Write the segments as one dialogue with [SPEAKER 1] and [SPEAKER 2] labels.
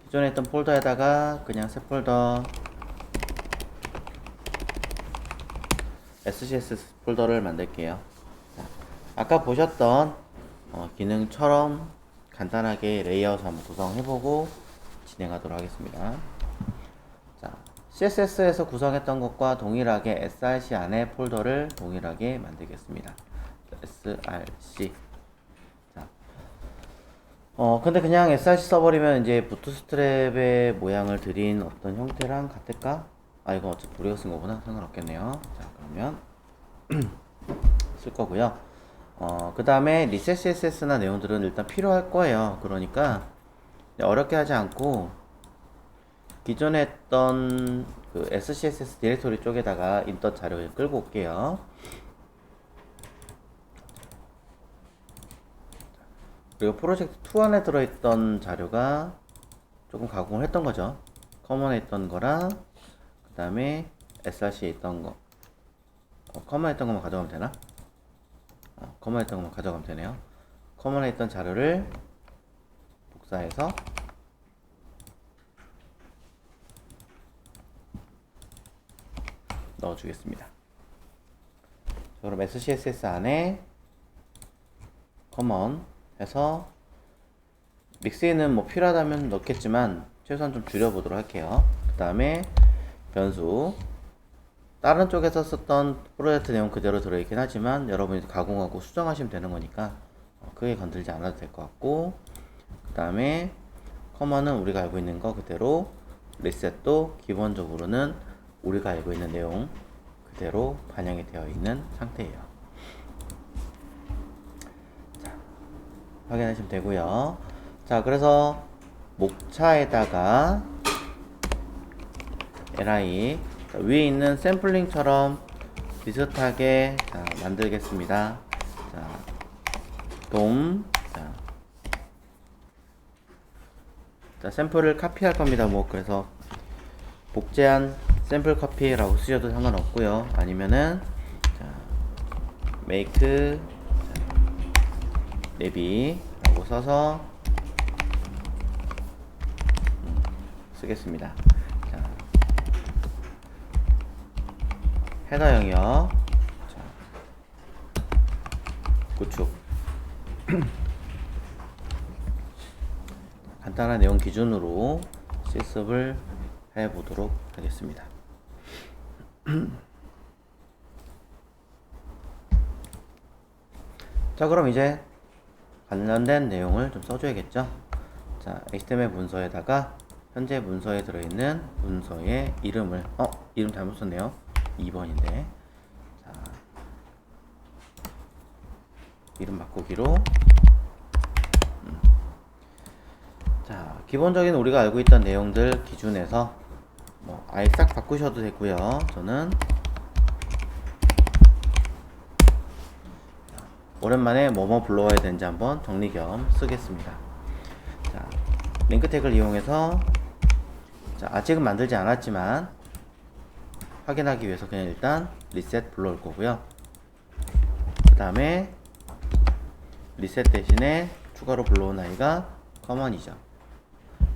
[SPEAKER 1] 기존에 있던 폴더에다가 그냥 새 폴더 SCSS 폴더를 만들게요. 자, 아까 보셨던 기능처럼 간단하게 레이아웃 한번 구성해보고 진행하도록 하겠습니다. 자, CSS에서 구성했던 것과 동일하게 src 안에 폴더를 동일하게 만들겠습니다. src. 자, 근데 그냥 src 써버리면 이제 부트스트랩의 모양을 들인 어떤 형태랑 같을까? 아, 이거 어차피 우리가 쓴 거구나. 상관없겠네요. 자, 그러면 쓸 거고요. 그 다음에 리셋 CSS나 내용들은 일단 필요할 거예요. 그러니까 어렵게 하지 않고 기존에 했던 그 SCSS 디렉토리 쪽에다가 있던 자료를 끌고 올게요. 그리고 프로젝트 2 안에 들어있던 자료가 조금 가공을 했던 거죠. 커먼에 있던 거랑 그 다음에 src에 있던 거 커먼에 있던 것만 가져가면 되나? 커먼에 있던 것만 가져가면 되네요. 커먼에 있던 자료를 복사해서 넣어주겠습니다. 그럼 SCSS 안에 커먼 해서 믹스인은 뭐 필요하다면 넣겠지만 최소한 좀 줄여보도록 할게요. 그 다음에 변수 다른 쪽에서 썼던 프로젝트 내용 그대로 들어있긴 하지만 여러분이 가공하고 수정하시면 되는 거니까 크게 건들지 않아도 될 것 같고, 그 다음에 커먼은 우리가 알고 있는 거 그대로, 리셋도 기본적으로는 우리가 알고 있는 내용 그대로 반영이 되어 있는 상태예요. 자, 확인하시면 되고요. 자, 그래서 목차에다가 li 위에 있는 샘플링처럼 비슷하게 만들겠습니다. 자, 자, 샘플을 카피할 겁니다. 뭐 그래서 복제한 샘플 커피라고 쓰셔도 상관없고요. 아니면은 자, make 레비라고 써서 쓰겠습니다. 자, 헤더 영역 구축 간단한 내용 기준으로 실습을 해보도록 하겠습니다. 자, 그럼 이제 관련된 내용을 좀 써줘야겠죠. 자, HTML 문서에다가 현재 문서에 들어있는 문서의 이름을 이름 잘못 썼네요. 2번인데 자, 이름 바꾸기로 자, 기본적인 우리가 알고 있던 내용들 기준에서 뭐 아예 싹 바꾸셔도 되고요. 저는 오랜만에 뭐뭐 불러와야 되는지 한번 정리 겸 쓰겠습니다. 자, 링크 태그를 이용해서 자, 아직은 만들지 않았지만 확인하기 위해서 그냥 일단 리셋 불러올 거고요. 그 다음에 리셋 대신에 추가로 불러온 아이가 커먼이죠.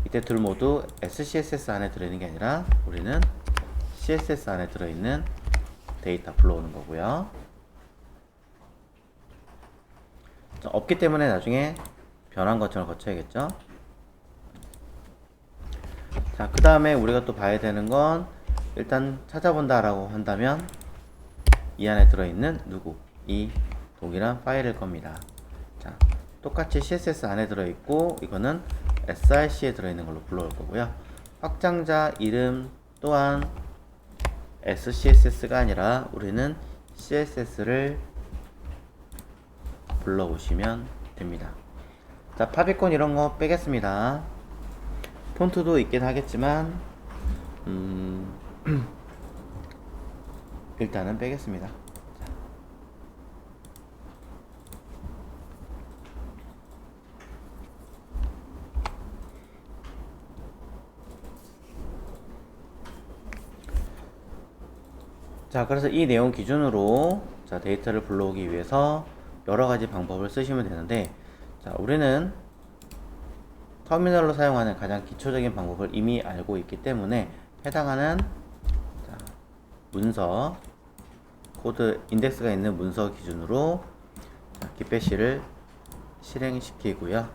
[SPEAKER 1] 이때 둘 모두 SCSS 안에 들어있는 게 아니라 우리는 CSS 안에 들어있는 데이터 불러오는 거고요. 없기 때문에 나중에 변환 거청을 거쳐야겠죠. 자, 그 다음에 우리가 또 봐야 되는 건 일단 찾아본다 라고 한다면 이 안에 들어있는 누구, 이 동일한 파일일 겁니다. 자, 똑같이 CSS 안에 들어있고 이거는 src에 들어있는 걸로 불러올 거고요. 확장자 이름 또한 SCSS가 아니라 우리는 CSS를 불러오시면 됩니다. 자, 파비콘 이런 거 빼겠습니다. 폰트도 있긴 하겠지만 일단은 빼겠습니다. 자, 그래서 이 내용 기준으로 자, 데이터를 불러오기 위해서 여러 가지 방법을 쓰시면 되는데, 자, 우리는 터미널로 사용하는 가장 기초적인 방법을 이미 알고 있기 때문에 해당하는 문서 코드 인덱스가 있는 문서 기준으로 깃배시를 실행시키고요.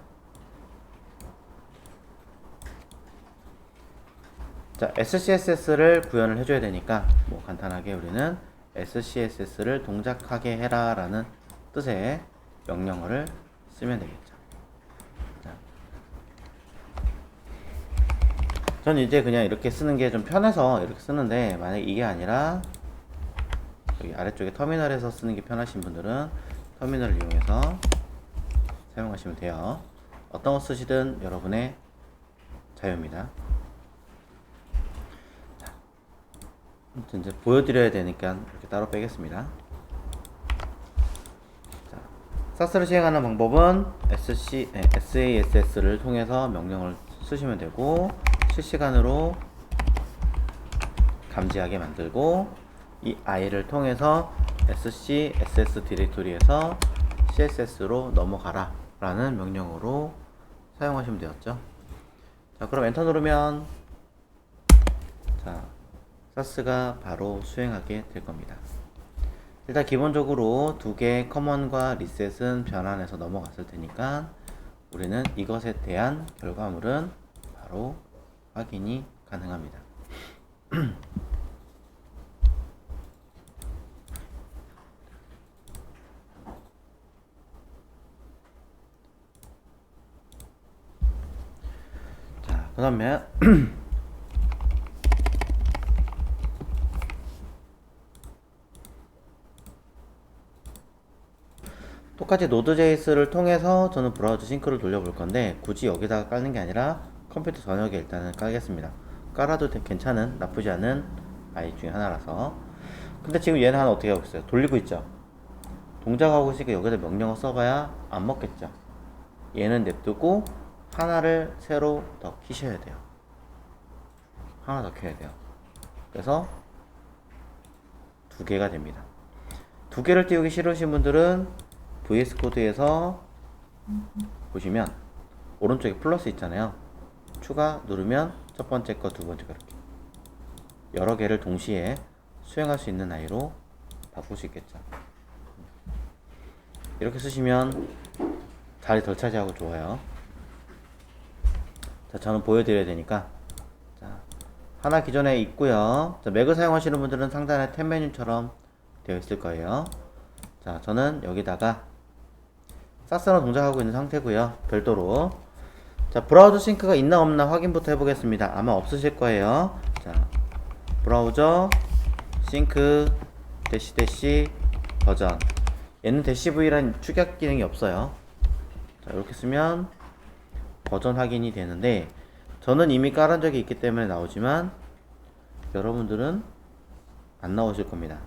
[SPEAKER 1] 자, SCSS를 구현을 해줘야 되니까 뭐 간단하게 우리는 SCSS를 동작하게 해라 라는 뜻의 명령어를 쓰면 되겠죠. 자, 전 이제 그냥 이렇게 쓰는 게 좀 편해서 이렇게 쓰는데, 만약에 이게 아니라 여기 아래쪽에 터미널에서 쓰는 게 편하신 분들은 터미널을 이용해서 사용하시면 돼요. 어떤 거 쓰시든 여러분의 자유입니다. 자, 이제 보여드려야 되니까 이렇게 따로 빼겠습니다. 자, 사스를 시행하는 방법은 SASS를 통해서 명령을 쓰시면 되고, 실시간으로 감지하게 만들고, 이 i를 통해서 SCSS 디렉토리에서 CSS로 넘어가라 라는 명령으로 사용하시면 되었죠. 자, 그럼 엔터 누르면 자, 사스가 바로 수행하게 될 겁니다. 일단 기본적으로 두 개의 커먼과 리셋은 변환해서 넘어갔을 테니까 우리는 이것에 대한 결과물은 바로 확인이 가능합니다. 자, 그 다음에 똑같이 Node.js를 통해서 저는 브라우저 싱크를 돌려볼 건데, 굳이 여기다가 깔는 게 아니라 컴퓨터 전역에 일단은 깔겠습니다. 깔아도 괜찮은, 나쁘지 않은 아이 중에 하나라서. 근데 지금 얘는 하나 어떻게 하고 있어요? 돌리고 있죠. 동작하고 있으니까 여기다 명령어 써봐야 안 먹겠죠. 얘는 냅두고 하나를 새로 더 키셔야 돼요. 하나 더 켜야 돼요. 그래서 두 개가 됩니다. 두 개를 띄우기 싫으신 분들은 VS 코드에서 보시면 오른쪽에 플러스 있잖아요. 추가 누르면 첫 번째 거, 두 번째 거 이렇게 여러 개를 동시에 수행할 수 있는 아이로 바꿀 수 있겠죠. 이렇게 쓰시면 자리 덜 차지하고 좋아요. 자, 저는 보여드려야 되니까, 자, 하나 기존에 있고요. 자, 맥을 사용하시는 분들은 상단에 탭 메뉴처럼 되어 있을 거예요. 자, 저는 여기다가 사스로 동작하고 있는 상태고요. 별도로. 자, 브라우저 싱크가 있나 없나 확인부터 해보겠습니다. 아마 없으실 거예요. 자, 브라우저 싱크 대시 버전. 얘는 대시 V라는 축약 기능이 없어요. 자, 이렇게 쓰면 버전 확인이 되는데, 저는 이미 깔은 적이 있기 때문에 나오지만 여러분들은 안 나오실 겁니다.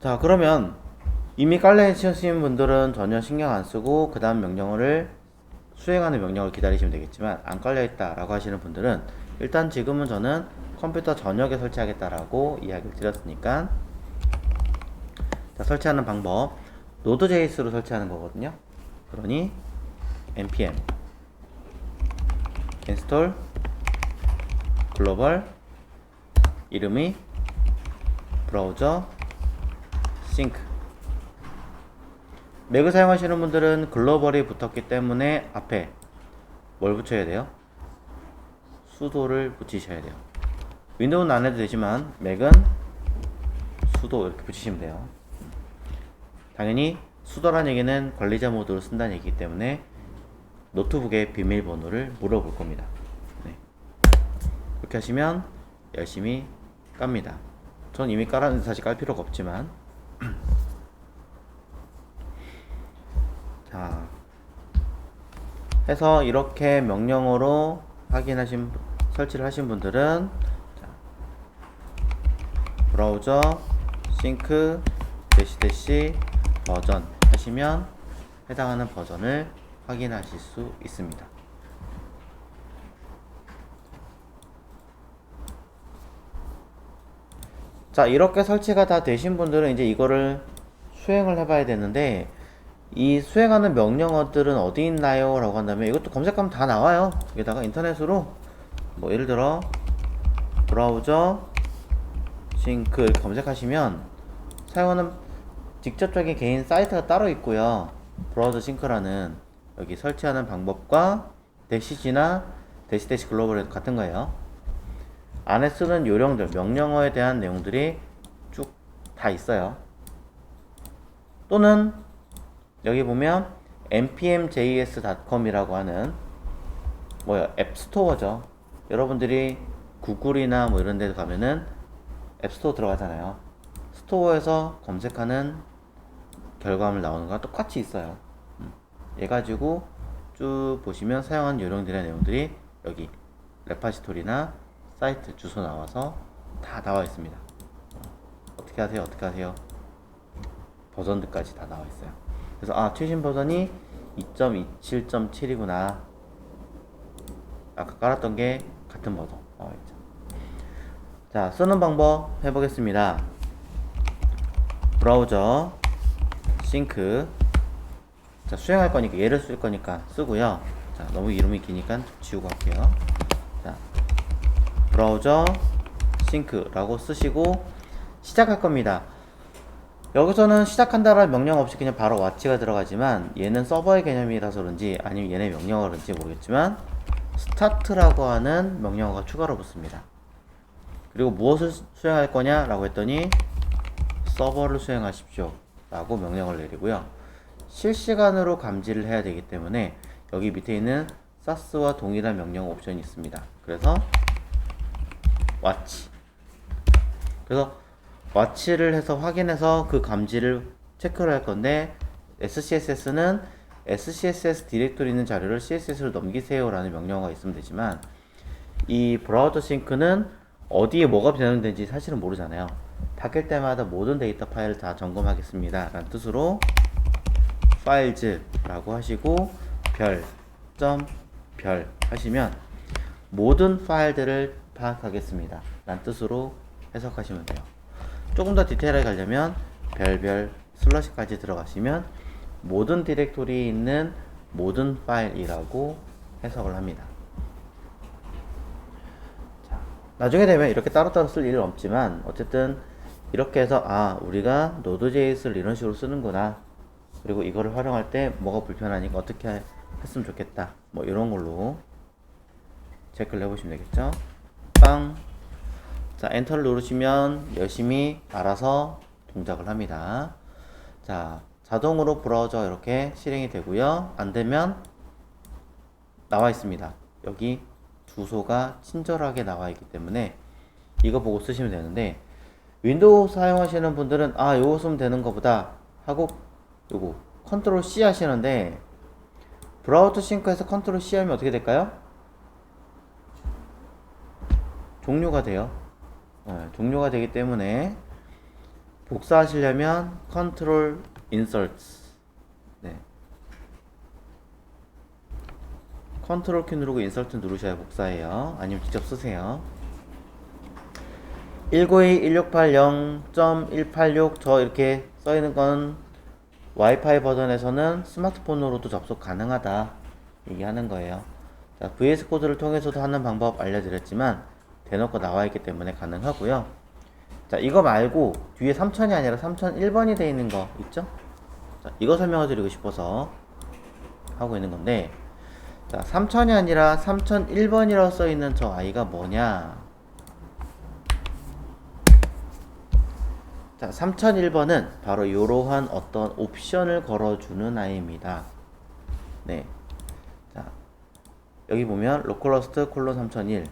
[SPEAKER 1] 자, 그러면 이미 깔려 있으신 분들은 전혀 신경 안 쓰고 그 다음 명령어를 수행하는 명령을 기다리시면 되겠지만, 안 깔려 있다 라고 하시는 분들은 일단 지금은 저는 컴퓨터 전역에 설치하겠다라고 이야기를 드렸으니까, 자, 설치하는 방법 Node.js로 설치하는 거거든요. 그러니 npm install global 이름이 브라우저 싱크. 맥을 사용하시는 분들은 글로벌이 붙었기 때문에 앞에 뭘 붙여야 돼요? sudo를 붙이셔야 돼요. 윈도우는 안 해도 되지만 맥은 sudo 이렇게 붙이시면 돼요. 당연히 sudo라는 얘기는 관리자 모드로 쓴다는 얘기이기 때문에 노트북의 비밀번호를 물어볼 겁니다. 네. 그렇게 하시면 열심히 깝니다. 전 이미 깔았는데 사실 깔 필요가 없지만 자, 해서 이렇게 명령어로 설치를 하신 분들은, 자, 브라우저 싱크 대시 버전 하시면 해당하는 버전을 확인하실 수 있습니다. 자, 이렇게 설치가 다 되신 분들은 이제 이거를 수행을 해봐야 되는데, 이 수행하는 명령어들은 어디 있나요? 라고 한다면 이것도 검색하면 다 나와요. 여기다가 인터넷으로 뭐 예를 들어 브라우저 싱크 이렇게 검색하시면 사용하는 직접적인 개인 사이트가 따로 있고요. 브라우저 싱크라는 여기 설치하는 방법과 대시지나 대시 글로벌에도 같은 거예요. 안에 쓰는 요령들, 명령어에 대한 내용들이 쭉 다 있어요. 또는 여기 보면 npmjs.com이라고 하는 앱스토어죠. 여러분들이 구글이나 뭐 이런 데 가면은 앱스토어 들어가잖아요. 스토어에서 검색하는 결과물 나오는 거랑 똑같이 있어요. 얘 가지고 쭉 보시면 사용한 요령들의 내용들이 여기 레파지토리나 사이트 주소 나와서 다 나와 있습니다. 어떻게 하세요? 버전들까지 다 나와 있어요. 그래서 최신 버전이 2.27.7이구나. 아까 깔았던 게 같은 버전 나와 있죠. 자, 쓰는 방법 해보겠습니다. 브라우저 싱크. 자, 수행할 거니까 얘를 쓸 거니까 쓰고요. 자, 너무 이름이 기니까 좀 지우고 할게요. 자, 브라우저 싱크라고 쓰시고 시작할 겁니다. 여기서는 시작한다라는 명령 없이 그냥 바로 왓치가 들어가지만 얘는 서버의 개념이라서 그런지 아니면 얘네 명령어가 그런지 모르겠지만 스타트라고 하는 명령어가 추가로 붙습니다. 그리고 무엇을 수행할 거냐 라고 했더니 서버를 수행하십시오 라고 명령을 내리고요. 실시간으로 감지를 해야 되기 때문에 여기 밑에 있는 사스와 동일한 명령 옵션이 있습니다. 그래서 왓치. 그래서 왓치를 해서 확인해서 그 감지를 체크를 할 건데 SCSS는 SCSS 디렉토리 있는 자료를 CSS로 넘기세요 라는 명령어가 있으면 되지만 이 브라우저 싱크는 어디에 뭐가 변환되는지 사실은 모르잖아요. 바뀔 때마다 모든 데이터 파일을 다 점검하겠습니다 라는 뜻으로 파일즈 라고 하시고 별 하시면 모든 파일들을 파악하겠습니다 라는 뜻으로 해석하시면 돼요. 조금 더 디테일하게 가려면 별별 슬러시까지 들어가시면 모든 디렉토리에 있는 모든 파일이라고 해석을 합니다. 자, 나중에 되면 이렇게 따로따로 쓸 일은 없지만 어쨌든 이렇게 해서 우리가 Node.js를 이런 식으로 쓰는구나, 그리고 이거를 활용할 때 뭐가 불편하니까 어떻게 했으면 좋겠다, 뭐 이런 걸로 체크를 해보시면 되겠죠. 빵. 자, 엔터를 누르시면 열심히 알아서 동작을 합니다. 자, 자동으로 브라우저 이렇게 실행이 되고요. 안 되면 나와 있습니다. 여기 주소가 친절하게 나와 있기 때문에 이거 보고 쓰시면 되는데, 윈도우 사용하시는 분들은 요거 쓰면 되는 거보다 하고 요거 컨트롤 C 하시는데, 브라우저 싱크에서 컨트롤 C 하면 어떻게 될까요? 종료가 돼요. 종료가 되기 때문에 복사하시려면 컨트롤 인서트, 컨트롤 키 누르고 인서트 누르셔야 복사해요. 아니면 직접 쓰세요. 192.168.0.186 저 이렇게 써있는 건 와이파이 버전에서는 스마트폰으로도 접속 가능하다 얘기하는 거예요. 자, VS 코드를 통해서도 하는 방법 알려드렸지만 대놓고 나와있기 때문에 가능하고요. 자, 이거 말고 뒤에 3000이 아니라 3001번이 되어 있는 거 있죠? 자, 이거 설명을 드리고 싶어서 하고 있는 건데, 자, 3000이 아니라 3001번이라고 써있는 저 아이가 뭐냐. 자, 3001번은 바로 이러한 어떤 옵션을 걸어주는 아이입니다. 네. 자, 여기 보면 localhost 3001.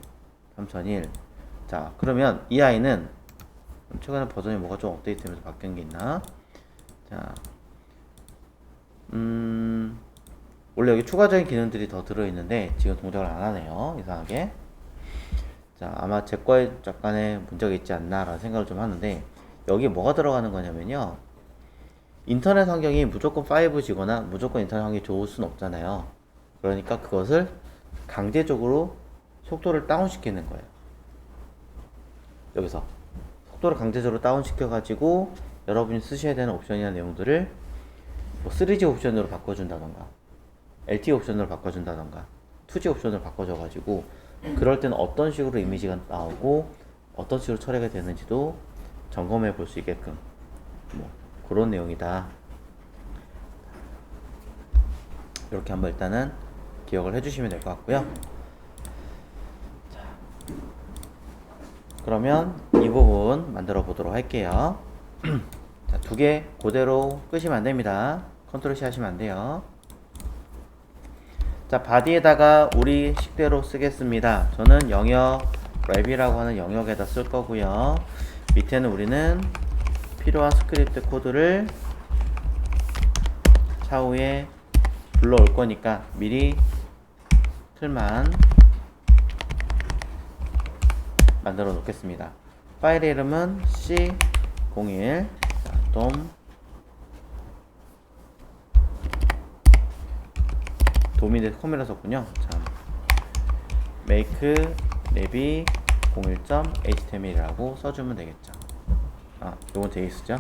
[SPEAKER 1] 자, 그러면 이 아이는 최근에 버전이 뭐가 좀 업데이트되면서 바뀐 게 있나? 자, 원래 여기 추가적인 기능들이 더 들어있는데 지금 동작을 안 하네요. 이상하게. 자, 아마 제 거에 약간의 문제가 있지 않나 라는 생각을 좀 하는데, 여기에 뭐가 들어가는 거냐면요, 인터넷 환경이 무조건 5G거나 무조건 인터넷 환경이 좋을 수는 없잖아요. 그러니까 그것을 강제적으로 속도를 다운시키는 거예요. 여기서 속도를 강제적으로 다운시켜 가지고 여러분이 쓰셔야 되는 옵션이나 내용들을 뭐 3G 옵션으로 바꿔준다던가 LTE 옵션으로 바꿔준다던가 2G 옵션으로 바꿔줘 가지고 그럴 때는 어떤 식으로 이미지가 나오고 어떤 식으로 처리가 되는지도 점검해 볼 수 있게끔 뭐 그런 내용이다. 이렇게 한번 일단은 기억을 해주시면 될 것 같고요. 자, 그러면 이 부분 만들어 보도록 할게요. 자, 두 개 그대로 끄시면 안 됩니다. 컨트롤 C 하시면 안 돼요. 자, 바디에다가 우리 식대로 쓰겠습니다. 저는 영역 랩이라고 하는 영역에다 쓸 거고요. 밑에는 우리는 필요한 스크립트 코드를 차후에 불러올 거니까 미리 틀만 만들어 놓겠습니다. 파일의 이름은 C01 돔인데 컴이라 썼군요. 자, make navi 01.html이라고 써주면 되겠죠. 아, 요건 JS죠.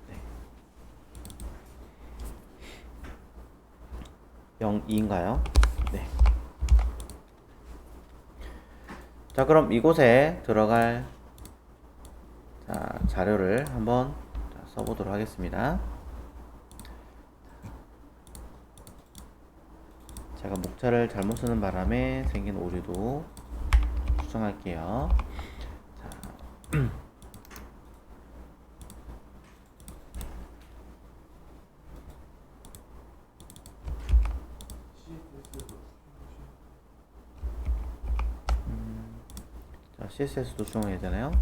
[SPEAKER 1] 네. 02인가요? 네. 자, 그럼 이곳에 들어갈 자료를 한번 써보도록 하겠습니다. 제가 목차를 잘못 쓰는 바람에 생긴 오류도 수정할게요. 자, 자, CSS도 수정해야 되나요?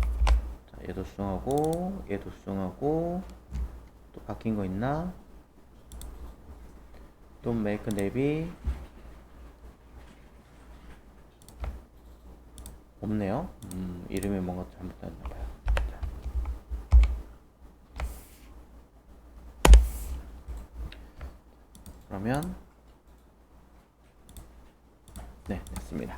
[SPEAKER 1] 자, 얘도 수정하고 얘도 수정하고 또 바뀐 거 있나? Don't make navi 없네요. 이름에 뭔가 잘못됐나봐요. 그러면 네, 됐습니다.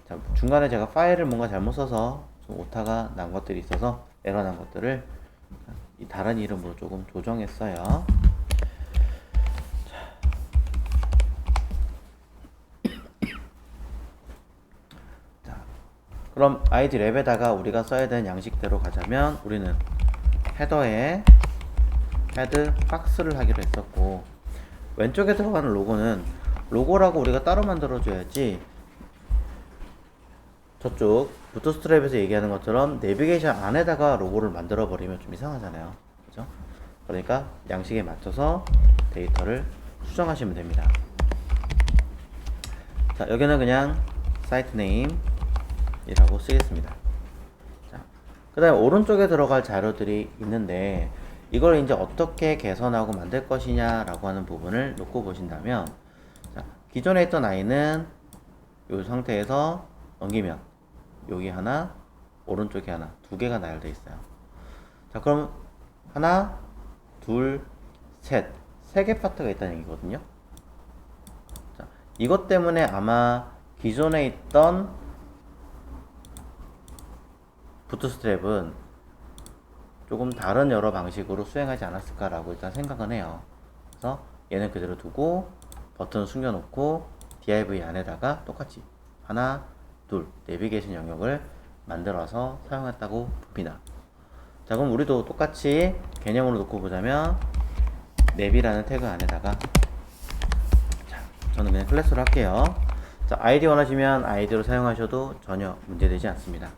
[SPEAKER 1] 자, 중간에 제가 파일을 뭔가 잘못 써서 좀 오타가 난 것들이 있어서 에러 난 것들을 이 다른 이름으로 조금 조정했어요. 그럼 id 랩에다가 우리가 써야 되는 양식대로 가자면 우리는 헤더에 헤드 박스를 하기로 했었고 왼쪽에 들어가는 로고는 로고라고 우리가 따로 만들어 줘야지 저쪽 부트스트랩에서 얘기하는 것처럼 내비게이션 안에다가 로고를 만들어 버리면 좀 이상하잖아요. 그죠? 그러니까 양식에 맞춰서 데이터를 수정하시면 됩니다. 자, 여기는 그냥 사이트 네임 이라고 쓰겠습니다. 자, 그 다음에 오른쪽에 들어갈 자료들이 있는데 이걸 이제 어떻게 개선하고 만들 것이냐 라고 하는 부분을 놓고 보신다면 자, 기존에 있던 아이는 이 상태에서 넘기면 여기 하나 오른쪽에 하나 두 개가 나열되어 있어요. 자, 그럼 하나 둘 셋 세 개 파트가 있다는 얘기거든요. 자, 이것 때문에 아마 기존에 있던 부트스트랩은 조금 다른 여러 방식으로 수행하지 않았을까라고 일단 생각은 해요. 그래서 얘는 그대로 두고 버튼을 숨겨놓고 div 안에다가 똑같이 하나, 둘 내비게이션 영역을 만들어서 사용했다고 봅니다. 자, 그럼 우리도 똑같이 개념으로 놓고 보자면 내비라는 태그 안에다가 자, 저는 그냥 클래스로 할게요. 자, 아이디 원하시면 아이디로 사용하셔도 전혀 문제되지 않습니다.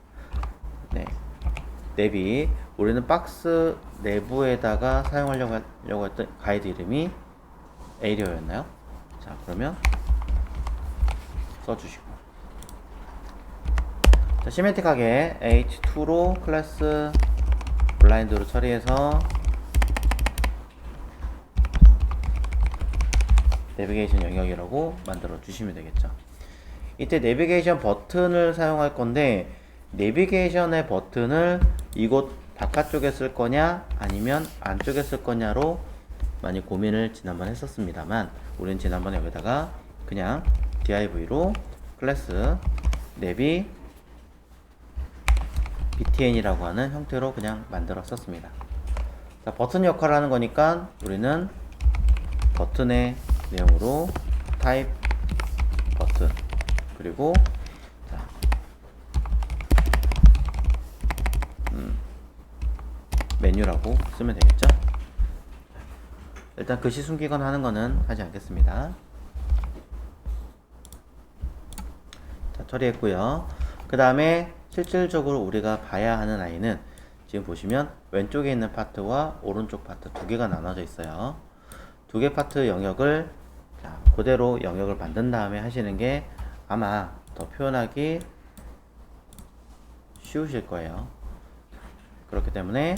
[SPEAKER 1] 네, 내비 우리는 박스 내부에다가 사용하려고 했던 가이드 이름이 에리어였나요? 자, 그러면 써주시고 자, 시멘틱하게 h2로 클래스 블라인드로 처리해서 내비게이션 영역이라고 만들어 주시면 되겠죠. 이때 내비게이션 버튼을 사용할 건데 내비게이션의 버튼을 이곳 바깥쪽에 쓸 거냐 아니면 안쪽에 쓸 거냐로 많이 고민을 지난번에 했었습니다만 우리는 지난번에 여기다가 그냥 div로 클래스 내비 btn이라고 하는 형태로 그냥 만들었었습니다. 자, 버튼 역할을 하는 거니까 우리는 버튼의 내용으로 type 버튼 그리고 자, 메뉴라고 쓰면 되겠죠. 일단 글씨 숨기거나 하는 거는 하지 않겠습니다. 자, 처리했고요. 그 다음에 실질적으로 우리가 봐야 하는 아이는 지금 보시면 왼쪽에 있는 파트와 오른쪽 파트 두 개가 나눠져 있어요. 두 개 파트 영역을 자, 그대로 영역을 만든 다음에 하시는 게 아마 더 표현하기 쉬우실 거예요. 그렇기 때문에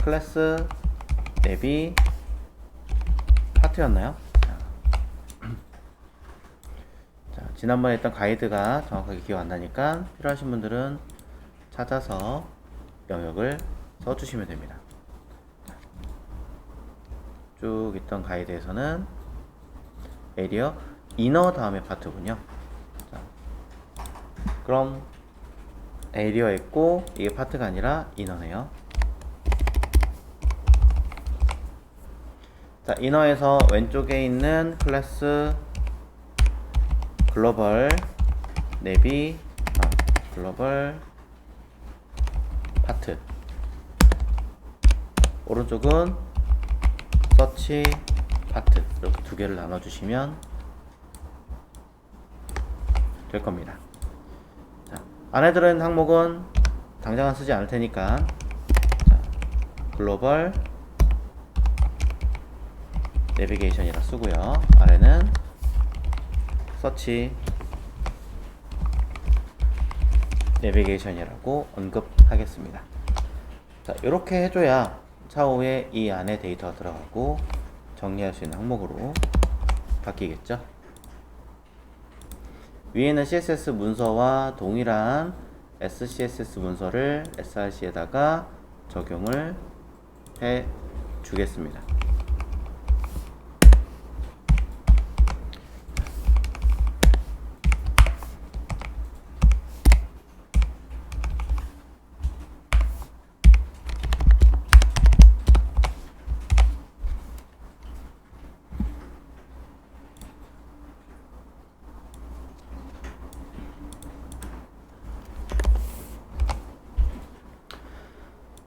[SPEAKER 1] 클래스 내비 파트였나요? 자, 지난번에 했던 가이드가 정확하게 기억 안 나니까 필요하신 분들은 찾아서 영역을 써주시면 됩니다. 쭉 있던 가이드에서는 에리어 이너 다음에 파트군요. 자, 그럼 에리어 했고 이게 파트가 아니라 이너네요. 자, 이너에서 왼쪽에 있는 클래스 글로벌 내비 글로벌 파트 오른쪽은 서치 파트 이렇게 두 개를 나눠 주시면 될 겁니다. 자, 안에 들어있는 항목은 당장은 쓰지 않을 테니까 자, 글로벌 내비게이션이라 쓰고요. 아래는 서치 내비게이션이라고 언급하겠습니다. 자, 이렇게 해줘야 차후에 이 안에 데이터가 들어가고 정리할 수 있는 항목으로 바뀌겠죠. 위에는 CSS 문서와 동일한 SCSS 문서를 SRC에다가 적용을 해 주겠습니다.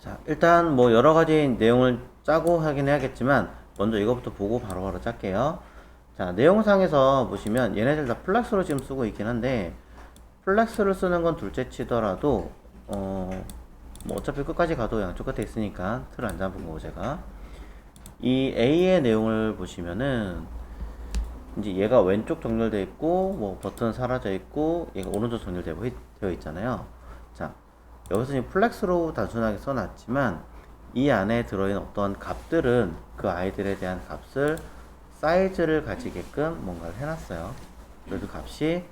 [SPEAKER 1] 자, 일단 뭐 여러가지 내용을 짜고 하긴 해야겠지만 먼저 이거부터 보고 바로바로 짤게요. 자, 내용상에서 보시면 얘네들 다 플렉스로 지금 쓰고 있긴 한데 플렉스를 쓰는 건 둘째 치더라도 뭐 어차피 끝까지 가도 양쪽 끝에 있으니까 틀을 안 잡은 거고 제가 이 A의 내용을 보시면은 이제 얘가 왼쪽 정렬되어 있고 뭐 버튼 사라져 있고 얘가 오른쪽 정렬되어 있잖아요. 자, 여기서 지금 플렉스로 단순하게 써놨지만 이 안에 들어있는 어떤 값들은 그 아이들에 대한 값을 사이즈를 가지게끔 뭔가를 해놨어요. 그래서 값이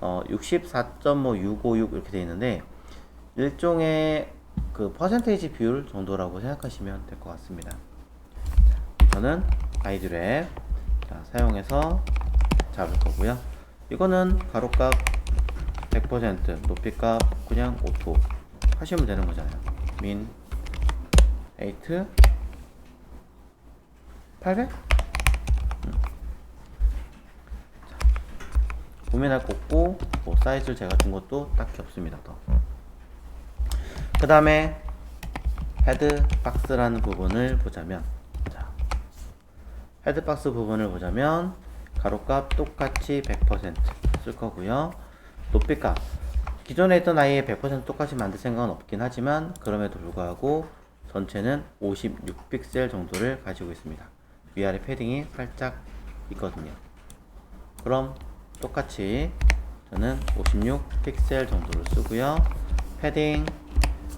[SPEAKER 1] 64.656 이렇게 되어 있는데 일종의 그 퍼센테이지 비율 정도라고 생각하시면 될 것 같습니다. 자, 저는 아이들의 사용해서 잡을 거고요. 이거는 가로값 100%, 높이값 그냥 오토 하시면 되는 거잖아요. min 8 800? 고민할 거 없고 뭐 사이즈를 제가 준 것도 딱히 없습니다. 그 다음에 헤드박스라는 부분을 보자면 자, 헤드박스 부분을 보자면 가로값 똑같이 100% 쓸 거고요. 높이값 기존에 있던 아이의 100% 똑같이 만들 생각은 없긴 하지만 그럼에도 불구하고 전체는 56픽셀 정도를 가지고 있습니다. 위아래 패딩이 살짝 있거든요. 그럼 똑같이 저는 56픽셀 정도를 쓰고요. 패딩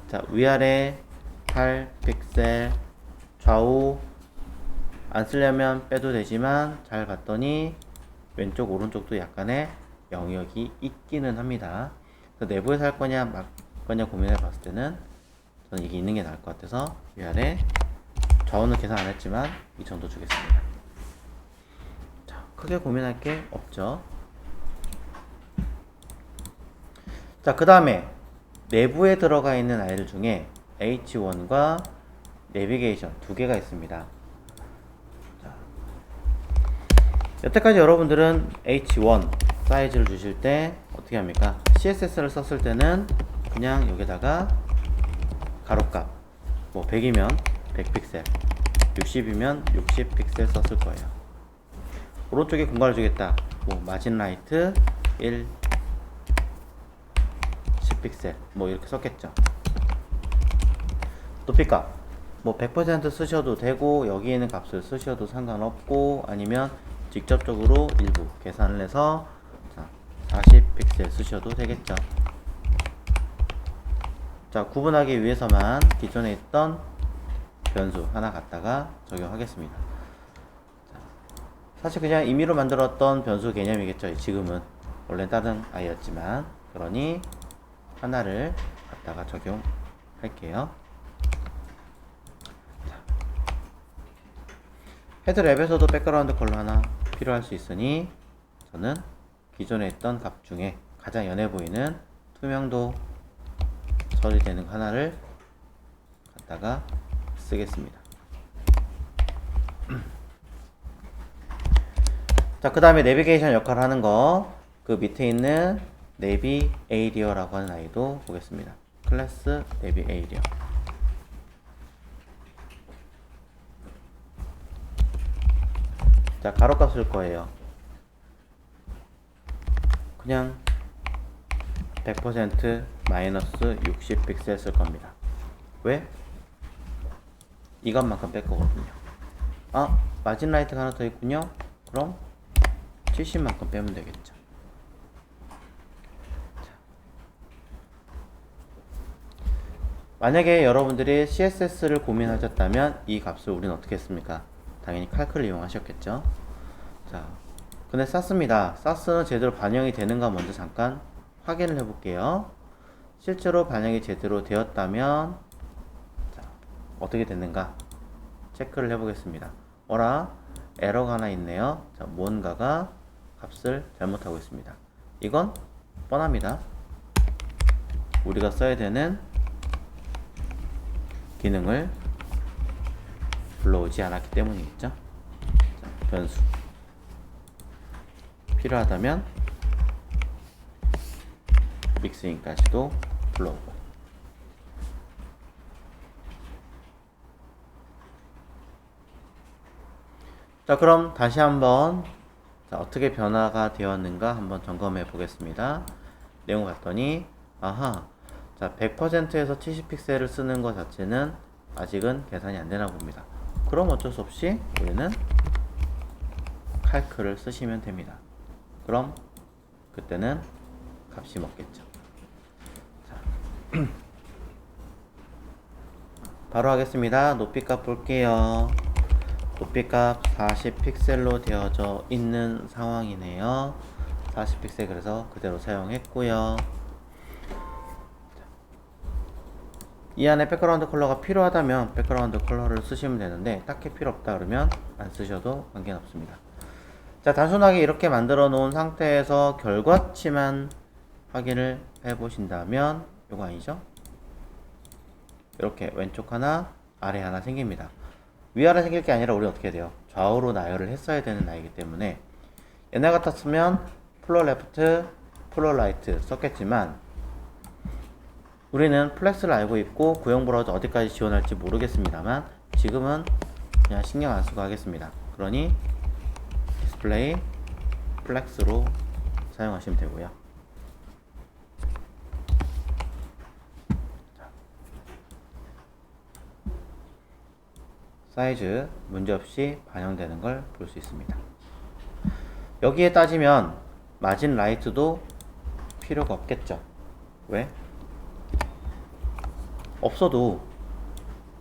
[SPEAKER 1] 자, 위아래 8픽셀 좌우 안 쓰려면 빼도 되지만 잘 봤더니 왼쪽 오른쪽도 약간의 영역이 있기는 합니다. 내부에서 할 거냐 말 거냐 고민해 봤을 때는 저는 이게 있는 게 나을 것 같아서 위아래 좌우는 계산 안 했지만 이 정도 주겠습니다. 자, 크게 고민할 게 없죠. 자, 그 다음에 내부에 들어가 있는 아이들 중에 H1과 내비게이션 두 개가 있습니다. 자, 여태까지 여러분들은 H1 사이즈를 주실 때 어떻게 합니까? CSS를 썼을 때는 그냥 여기다가 가로값 뭐 100이면 100픽셀, 60이면 60픽셀 썼을 거예요. 오른쪽에 공간을 주겠다. 뭐 마진 라이트 1, 10픽셀 뭐 이렇게 썼겠죠. 높이값 뭐 100% 쓰셔도 되고 여기 있는 값을 쓰셔도 상관없고 아니면 직접적으로 일부 계산을 해서 40픽셀 쓰셔도 되겠죠. 자, 구분하기 위해서만 기존에 있던 변수 하나 갖다가 적용하겠습니다. 자, 사실 그냥 임의로 만들었던 변수 개념이겠죠. 지금은 원래 다른 아이였지만 그러니 하나를 갖다가 적용할게요. 헤드랩에서도 백그라운드 컬러 하나 필요할 수 있으니 저는 기존에 있던 값 중에 가장 연해 보이는 투명도 처리되는 하나를 갖다가 쓰겠습니다. 자, 그 다음에 내비게이션 역할을 하는 거, 그 밑에 있는 내비 에이리어라고 하는 아이도 보겠습니다. 클래스 내비 에이리어. 자, 가로값 쓸 거예요. 그냥 100% 마이너스 60픽셀 쓸 겁니다. 왜? 이것만큼 뺄 거거든요. 아, 마진 라이트가 하나 더 있군요. 그럼 70만큼 빼면 되겠죠. 자. 만약에 여러분들이 CSS를 고민하셨다면 이 값을 우리는 어떻게 했습니까? 당연히 칼크를 이용하셨겠죠. 자, 근데 쌌습니다. 쌌스는 제대로 반영이 되는가 먼저 잠깐 확인을 해볼게요. 실제로 반영이 제대로 되었다면 자, 어떻게 됐는가 체크를 해보겠습니다. 어라, 에러가 하나 있네요. 자, 뭔가가 값을 잘못하고 있습니다. 이건 뻔합니다. 우리가 써야 되는 기능을 불러오지 않았기 때문이겠죠. 자, 변수 필요하다면 믹스인까지도 불러오고. 자, 그럼 다시 한번 자, 어떻게 변화가 되었는가 한번 점검해 보겠습니다. 내용 봤더니 아하, 자 100%에서 70픽셀을 쓰는 것 자체는 아직은 계산이 안 되나 봅니다. 그럼 어쩔 수 없이 우리는 칼크를 쓰시면 됩니다. 그럼 그때는 값이 먹겠죠. 자, 바로 하겠습니다. 높이값 볼게요. 높이값 40픽셀로 되어져 있는 상황이네요. 40픽셀 그래서 그대로 사용했고요. 이 안에 백그라운드 컬러가 필요하다면 백그라운드 컬러를 쓰시면 되는데 딱히 필요 없다 그러면 안 쓰셔도 관계는 없습니다. 자, 단순하게 이렇게 만들어 놓은 상태에서 결과치만 확인을 해 보신다면 이거 아니죠? 이렇게 왼쪽 하나 아래 하나 생깁니다. 위아래 생길 게 아니라 우리 어떻게 해야 돼요? 좌우로 나열을 했어야 되는 아이기 때문에 옛날 같았으면 플로 레프트, 플로 라이트 썼겠지만 우리는 플렉스를 알고 있고 구형 브라우저 어디까지 지원할지 모르겠습니다만 지금은 그냥 신경 안 쓰고 하겠습니다. 그러니 디스플레이 플렉스로 사용하시면 되고요. 사이즈 문제없이 반영되는 걸 볼 수 있습니다. 여기에 따지면 마진 라이트도 필요가 없겠죠. 왜? 없어도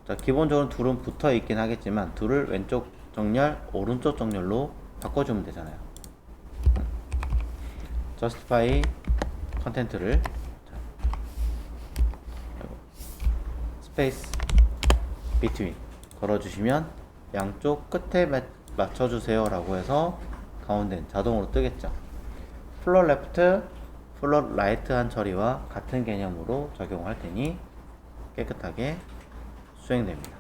[SPEAKER 1] 자, 기본적으로 둘은 붙어 있긴 하겠지만 둘을 왼쪽 정렬, 오른쪽 정렬로 바꿔주면 되잖아요. justify 컨텐트를 스페이스 between 걸어주시면 양쪽 끝에 맞춰주세요 라고 해서 가운데 자동으로 뜨겠죠. 플롯 레프트, 플롯 라이트한 처리와 같은 개념으로 적용할 테니 깨끗하게 수행됩니다.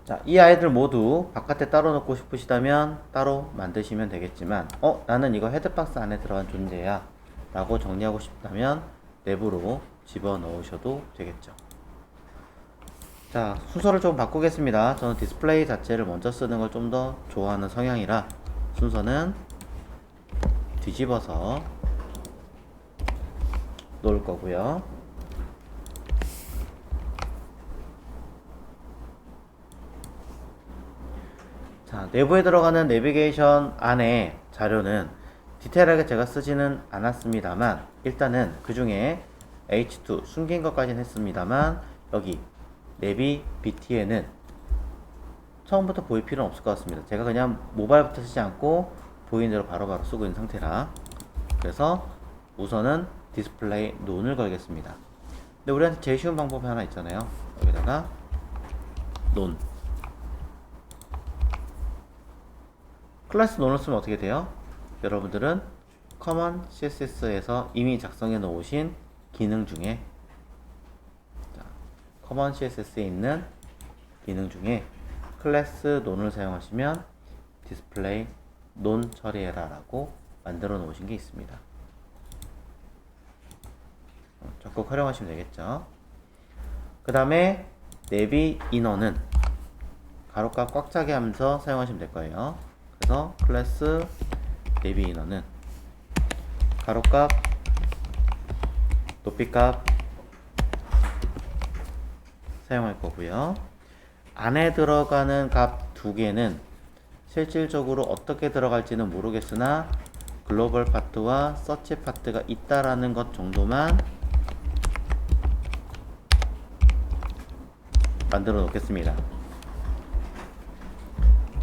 [SPEAKER 1] 자, 이 아이들 모두 바깥에 따로 놓고 싶으시다면 따로 만드시면 되겠지만 나는 이거 헤드박스 안에 들어간 존재야 라고 정리하고 싶다면 내부로 집어넣으셔도 되겠죠. 자, 순서를 좀 바꾸겠습니다. 저는 디스플레이 자체를 먼저 쓰는 걸 좀 더 좋아하는 성향이라 순서는 뒤집어서 놓을 거고요. 자, 내부에 들어가는 내비게이션 안에 자료는 디테일하게 제가 쓰지는 않았습니다만 일단은 그 중에 H2 숨긴 것까지는 했습니다만 여기 내비 BT에는 처음부터 보일 필요는 없을 것 같습니다. 제가 그냥 모바일부터 쓰지 않고 보이는 대로 바로바로 쓰고 있는 상태라. 그래서 우선은 디스플레이 논을 걸겠습니다. 근데 우리한테 제일 쉬운 방법이 하나 있잖아요. 여기다가 논 클래스 논을 쓰면 어떻게 돼요? 여러분들은 커먼 CSS에서 이미 작성해 놓으신 기능 중에 커먼 CSS에 있는 기능 중에 클래스 논을 사용하시면 디스플레이 논 처리해라 라고 만들어 놓으신 게 있습니다. 적극 활용하시면 되겠죠. 그 다음에 내비 인어는 가로값 꽉 차게 하면서 사용하시면 될 거예요. 그래서 클래스 내비 인어는 가로값 높이값 사용할 거고요. 안에 들어가는 값 두 개는 실질적으로 어떻게 들어갈지는 모르겠으나 글로벌 파트와 서치 파트가 있다라는 것 정도만 만들어 놓겠습니다.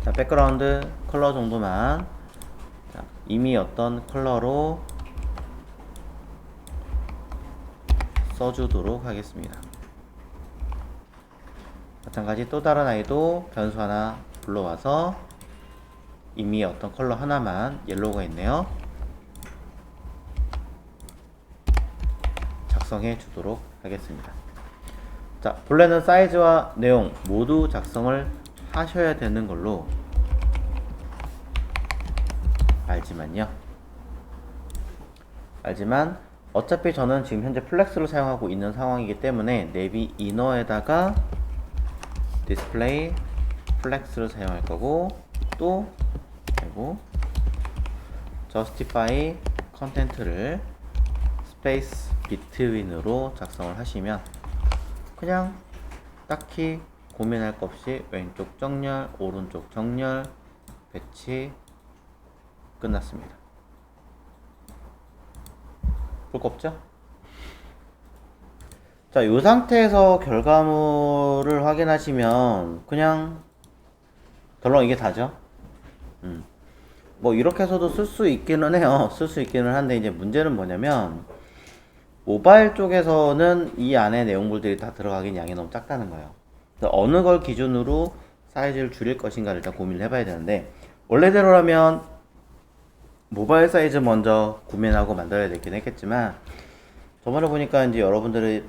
[SPEAKER 1] 자, 백그라운드 컬러 정도만 자, 이미 어떤 컬러로 써주도록 하겠습니다. 마찬가지 또 다른 아이도 변수 하나 불러와서 이미 어떤 컬러 하나만 옐로우가 있네요. 작성해 주도록 하겠습니다. 자, 본래는 사이즈와 내용 모두 작성을 하셔야 되는 걸로 알지만 어차피 저는 지금 현재 플렉스를 사용하고 있는 상황이기 때문에 내비 이너에다가 디스플레이 플렉스를 사용할 거고 또 그리고 justify 컨텐트를 스페이스 비트윈으로 작성을 하시면 그냥 딱히 고민할 것 없이 왼쪽 정렬, 오른쪽 정렬, 배치 끝났습니다. 볼 거 없죠? 자, 이 상태에서 결과물을 확인하시면 그냥 덜렁 이게 다죠? 뭐 이렇게 해서도 쓸 수 있기는 해요. 쓸 수 있기는 한데 이제 문제는 뭐냐면 모바일 쪽에서는 이 안에 내용물들이 다 들어가긴 양이 너무 작다는 거예요. 그래서 어느 걸 기준으로 사이즈를 줄일 것인가를 일단 고민을 해봐야 되는데 원래대로라면 모바일 사이즈 먼저 구매하고 만들어야 되긴 했겠지만 저번에 보니까 이제 여러분들의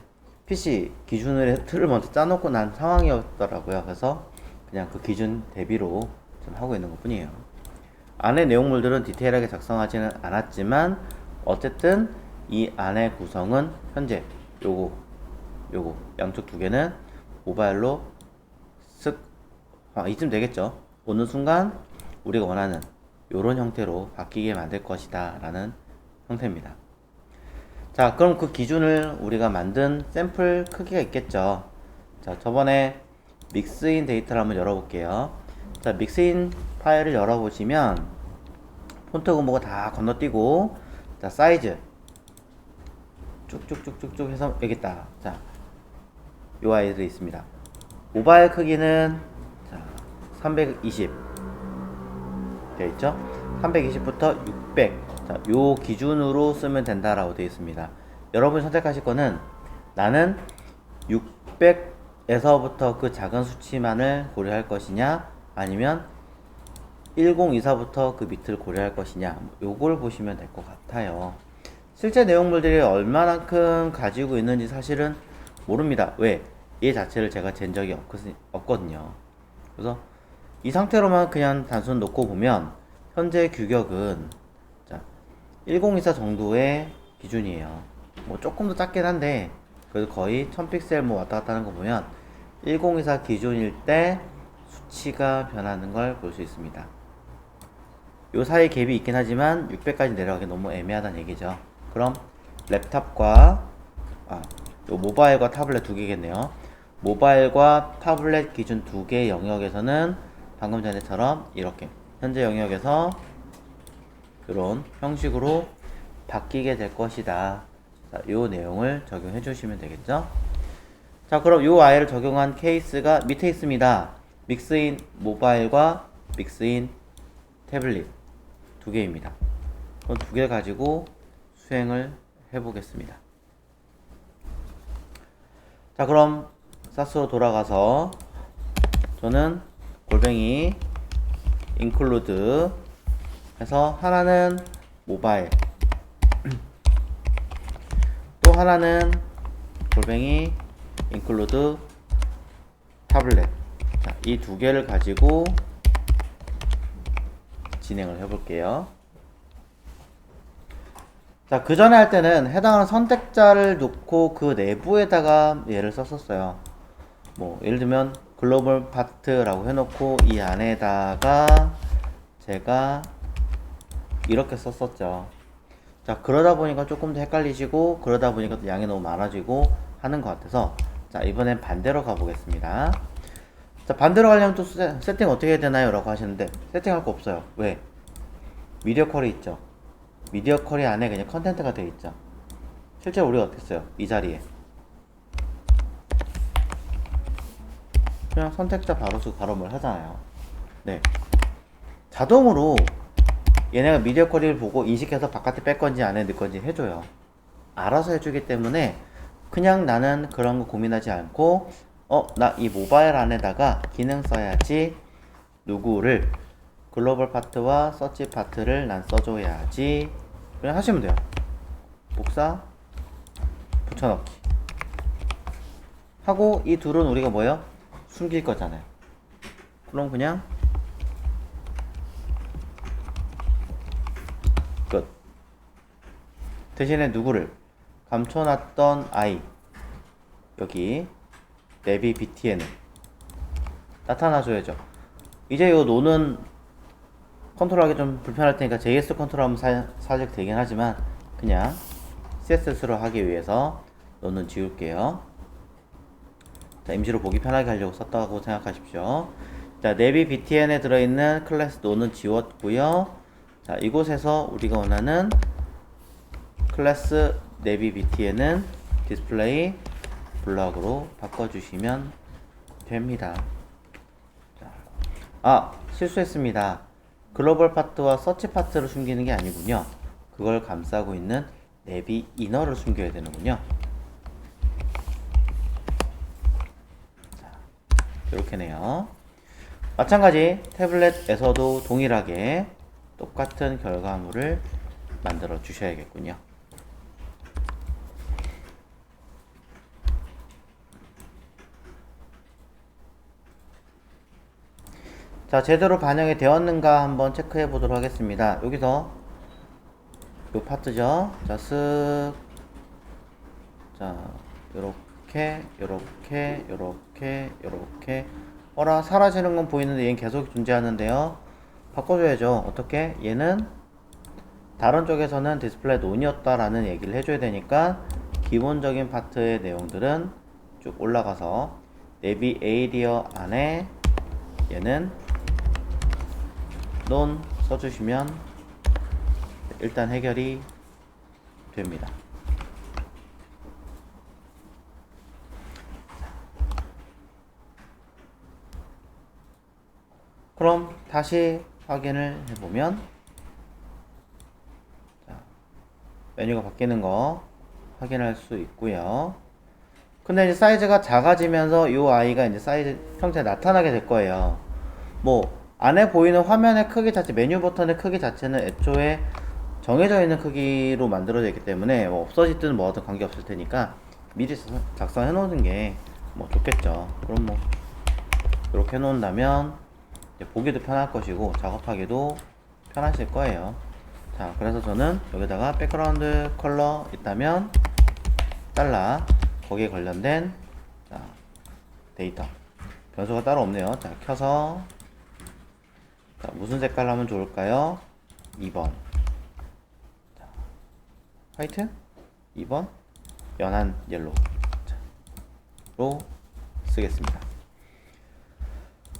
[SPEAKER 1] PC 기준을 틀을 먼저 짜놓고 난 상황이었더라고요. 그래서 그냥 그 기준 대비로 좀 하고 있는 것 뿐이에요. 안에 내용물들은 디테일하게 작성하지는 않았지만 어쨌든 이 안의 구성은 현재 요거 양쪽 두 개는 모바일로 이쯤 되겠죠. 어느 순간 우리가 원하는 요런 형태로 바뀌게 만들 것이다 라는 형태입니다. 자, 그럼 그 기준을 우리가 만든 샘플 크기가 있겠죠. 자, 저번에 믹스인 데이터를 한번 열어볼게요. 자, 믹스인 파일을 열어보시면 폰트 공모가 다 건너뛰고 자, 사이즈 쭉쭉쭉쭉쭉 해서 여기 있다. 자, 요 아이들이 있습니다. 모바일 크기는 자, 320 되어 있죠. 320부터 600 자, 요 기준으로 쓰면 된다라고 되어 있습니다. 여러분이 선택하실 거는 나는 600에서부터 그 작은 수치만을 고려할 것이냐 아니면 1024부터 그 밑을 고려할 것이냐, 요걸 보시면 될 것 같아요. 실제 내용물들이 얼마만큼 가지고 있는지 사실은 모릅니다. 왜? 얘 자체를 제가 잰 적이 없거든요. 그래서 이 상태로만 그냥 단순 놓고 보면 현재 규격은 자, 1024 정도의 기준이에요. 뭐 조금 더 작긴 한데 그래도 거의 1000픽셀 뭐 왔다 갔다 하는 거 보면 1024 기준일 때 수치가 변하는 걸 볼 수 있습니다. 요 사이 갭이 있긴 하지만 600까지 내려가기 너무 애매하다는 얘기죠. 그럼 랩탑과 요 모바일과 타블렛 두 개겠네요. 모바일과 타블렛 기준 두 개의 영역에서는 방금 전에처럼 이렇게 현재 영역에서 이런 형식으로 바뀌게 될 것이다. 자, 요 내용을 적용해 주시면 되겠죠. 자, 그럼 요 아이를 적용한 케이스가 밑에 있습니다. 믹스인 모바일과 믹스인 태블릿 두 개입니다. 그럼 두 개 가지고 수행을 해보겠습니다. 자, 그럼 사스로 돌아가서 저는 골뱅이 include 해서 하나는 모바일 또 하나는 골뱅이 include 타블렛, 자, 이 두 개를 가지고 진행을 해볼게요. 자, 그 전에 할 때는 해당하는 선택자를 놓고 그 내부에다가 얘를 썼었어요. 뭐 예를 들면 글로벌 파트라고 해놓고 이 안에다가 제가 이렇게 썼었죠. 자, 그러다 보니까 조금 더 헷갈리시고 그러다 보니까 또 양이 너무 많아지고 하는 것 같아서 자, 이번엔 반대로 가보겠습니다. 자, 반대로 가려면 또 세팅 어떻게 해야 되나요? 라고 하시는데 세팅할 거 없어요. 왜? 미디어 쿼리 있죠. 미디어 쿼리 안에 그냥 컨텐트가 되어 있죠. 실제 우리가 어떻게 써요? 이 자리에 그냥 선택자 바로 쓰고 바로 뭘 하잖아요. 네, 자동으로 얘네가 미디어 쿼리를 보고 인식해서 바깥에 뺄 건지 안에 넣을 건지 해줘요. 알아서 해주기 때문에 그냥 나는 그런 거 고민하지 않고 나 이 모바일 안에다가 기능 써야지, 누구를 글로벌 파트와 서치 파트를 난 써줘야지, 그냥 하시면 돼요. 복사 붙여넣기 하고 이 둘은 우리가 뭐예요? 숨길 거잖아요. 그럼 그냥 끝. 대신에 누구를 감춰놨던 아이 여기 내비 btn을 나타나줘야죠. 이제 요 노는 컨트롤하기 좀 불편할 테니까 JS 컨트롤하면 사실 되긴 하지만 그냥 CSS로 하기 위해서 노는 지울게요. 자, 임시로 보기 편하게 하려고 썼다고 생각하십시오. 자, 내비 btn에 들어있는 클래스 노는 지웠고요. 자, 이곳에서 우리가 원하는 클래스 내비 btn은 디스플레이 블럭으로 바꿔주시면 됩니다. 자, 실수했습니다. 글로벌 파트와 서치 파트를 숨기는 게 아니군요. 그걸 감싸고 있는 내비 이너를 숨겨야 되는군요. 자, 이렇게네요. 마찬가지 태블릿에서도 동일하게 똑같은 결과물을 만들어 주셔야겠군요. 자, 제대로 반영이 되었는가 한번 체크해 보도록 하겠습니다. 여기서 요 파트죠. 자, 쓱. 자, 요렇게 어라, 사라지는 건 보이는데 얘는 계속 존재하는데요. 바꿔줘야죠. 어떻게? 얘는 다른 쪽에서는 디스플레이 논이었다라는 얘기를 해줘야 되니까 기본적인 파트의 내용들은 쭉 올라가서 내비 에이리어 안에 얘는 논 써주시면 일단 해결이 됩니다. 그럼 다시 확인을 해보면 자, 메뉴가 바뀌는 거 확인할 수 있고요. 근데 이제 사이즈가 작아지면서 이 아이가 이제 사이즈 형태가 나타나게 될 거예요. 뭐 안에 보이는 화면의 크기 자체, 메뉴 버튼의 크기 자체는 애초에 정해져 있는 크기로 만들어져 있기 때문에 뭐 없어지든 뭐하든 관계없을 테니까 미리 작성해 놓는 게 뭐 좋겠죠. 그럼 뭐 이렇게 해 놓는다면 보기도 편할 것이고 작업하기도 편하실 거예요. 자, 그래서 저는 여기다가 백그라운드 컬러 있다면 달라 거기에 관련된 자, 데이터 변수가 따로 없네요. 자, 켜서 자, 무슨 색깔 하면 좋을까요? 2번 자, 화이트 2번 연한 옐로우 로 쓰겠습니다.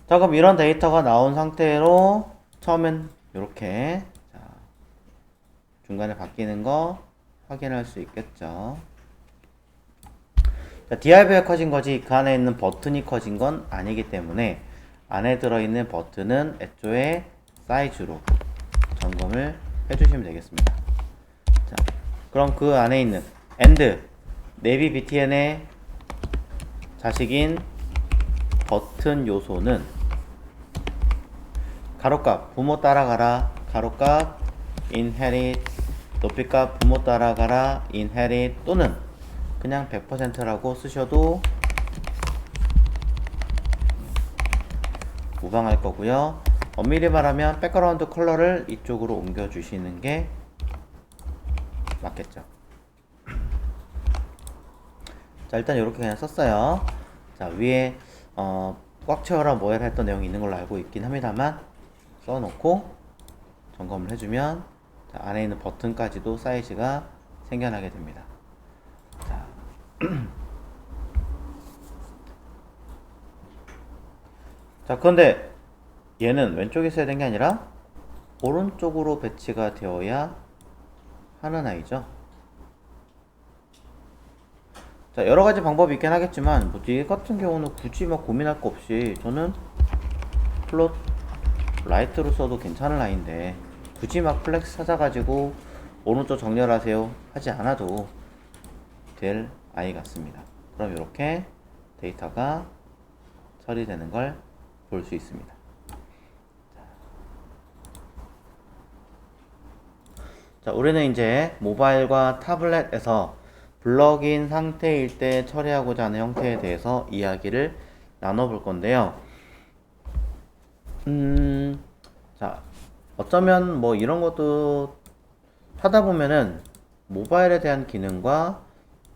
[SPEAKER 1] 자, 그럼 이런 데이터가 나온 상태로 처음엔 이렇게 중간에 바뀌는 거 확인할 수 있겠죠. 자, DRB가 커진 거지 그 안에 있는 버튼이 커진 건 아니기 때문에 안에 들어있는 버튼은 애초에 사이즈로 점검을 해주시면 되겠습니다. 자, 그럼 그 안에 있는 AND 네비 BTN의 자식인 버튼 요소는 가로값 부모 따라가라 가로값 inherit 높이값 부모 따라가라 inherit 또는 그냥 100%라고 쓰셔도 무방할 거고요. 엄밀히 말하면 백그라운드 컬러를 이쪽으로 옮겨 주시는 게 맞겠죠. 자, 일단 이렇게 그냥 썼어요. 자, 위에 꽉 채워라 뭐해라 했던 내용이 있는 걸로 알고 있긴 합니다만 써놓고 점검을 해주면 자, 안에 있는 버튼까지도 사이즈가 생겨나게 됩니다. 자, 자, 그런데 얘는 왼쪽에 있어야 되는 게 아니라 오른쪽으로 배치가 되어야 하는 아이죠. 자, 여러 가지 방법이 있긴 하겠지만 뭐 얘 같은 경우는 굳이 막 고민할 거 없이 저는 플롯 라이트로 써도 괜찮은 라인인데 굳이 막 플렉스 찾아가지고 오른쪽 정렬하세요 하지 않아도 될 아이 같습니다. 그럼 이렇게 데이터가 처리되는 걸 볼 수 있습니다. 자, 우리는 이제 모바일과 타블렛에서 블럭인 상태일 때 처리하고자 하는 형태에 대해서 이야기를 나눠볼 건데요. 자, 어쩌면 뭐 이런 것도 하다 보면은 모바일에 대한 기능과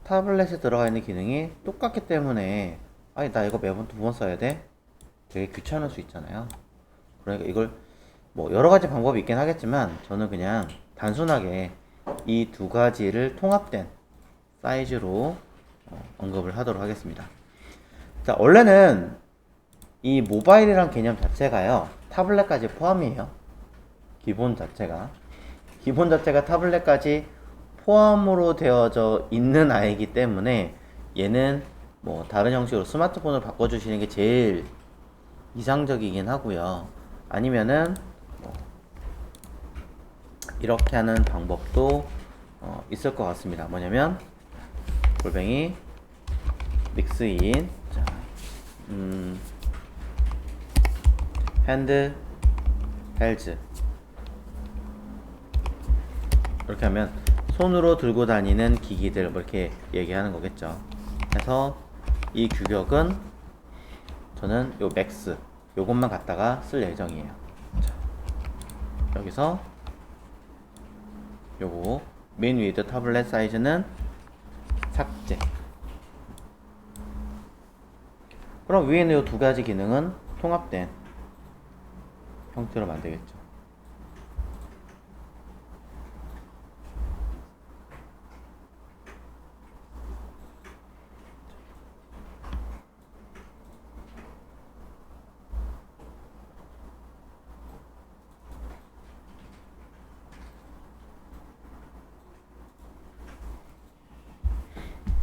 [SPEAKER 1] 타블렛에 들어가 있는 기능이 똑같기 때문에 아니 나 이거 매번 2번 써야 돼? 되게 귀찮을 수 있잖아요. 그러니까 이걸 뭐 여러 가지 방법이 있긴 하겠지만 저는 그냥 단순하게 이 두 가지를 통합된 사이즈로 언급을 하도록 하겠습니다. 자, 원래는 이 모바일이란 개념 자체가요 타블렛까지 포함이에요. 기본 자체가 타블렛까지 포함으로 되어져 있는 아이기 때문에 얘는 뭐 다른 형식으로 스마트폰을 바꿔주시는 게 제일 이상적이긴 하고요. 아니면은 뭐 이렇게 하는 방법도 있을 것 같습니다. 뭐냐면 골뱅이 믹스인 핸드 헬즈 이렇게 하면 손으로 들고 다니는 기기들 뭐 이렇게 얘기하는 거겠죠. 그래서 이 규격은 저는 요 맥스 요것만 갖다가 쓸 예정이에요. 자, 여기서 요거 min with 타블렛 사이즈는 삭제. 그럼 위에 있는 요 두 가지 기능은 통합된 형태로 만들겠죠.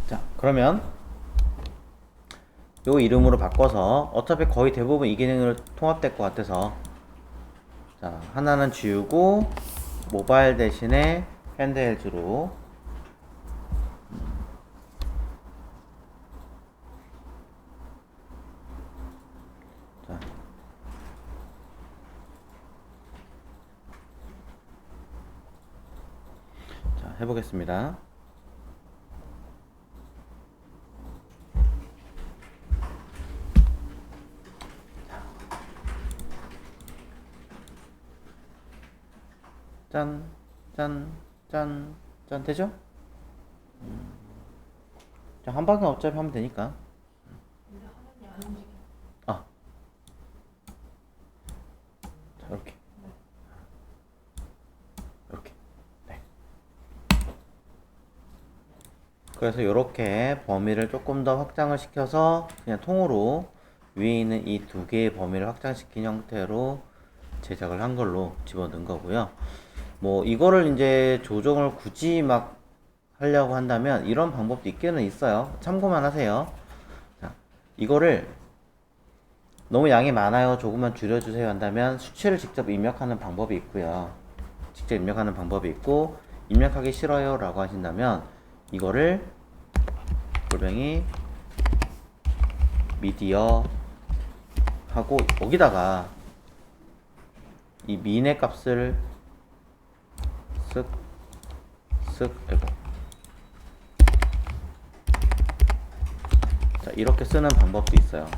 [SPEAKER 1] 자, 그러면 요 이름으로 바꿔서 어차피 거의 대부분 이 기능으로 통합될 것 같아서 자, 하나는 지우고 모바일 대신에 핸드헬즈로 해보겠습니다. 짠, 짠, 짠, 짠, 되죠? 자, 한 방에 어차피 하면 되니까.
[SPEAKER 2] 근데 화면이 안 움직여.
[SPEAKER 1] 아, 자, 이렇게. 이렇게. 네. 그래서 이렇게 범위를 조금 더 확장을 시켜서 그냥 통으로 위에 있는 이 두 개의 범위를 확장시킨 형태로 제작을 한 걸로 집어넣은 거고요. 뭐 이거를 이제 조정을 굳이 막 하려고 한다면 이런 방법도 있기는 있어요. 참고만 하세요. 자, 이거를 너무 양이 많아요, 조금만 줄여주세요 한다면 수치를 직접 입력하는 방법이 있고요. 직접 입력하는 방법이 있고, 입력하기 싫어요 라고 하신다면 이거를 골뱅이 미디어 하고 여기다가 이 민의 값을 쓱 빼고, 자, 이렇게 쓰는 방법도 있어요.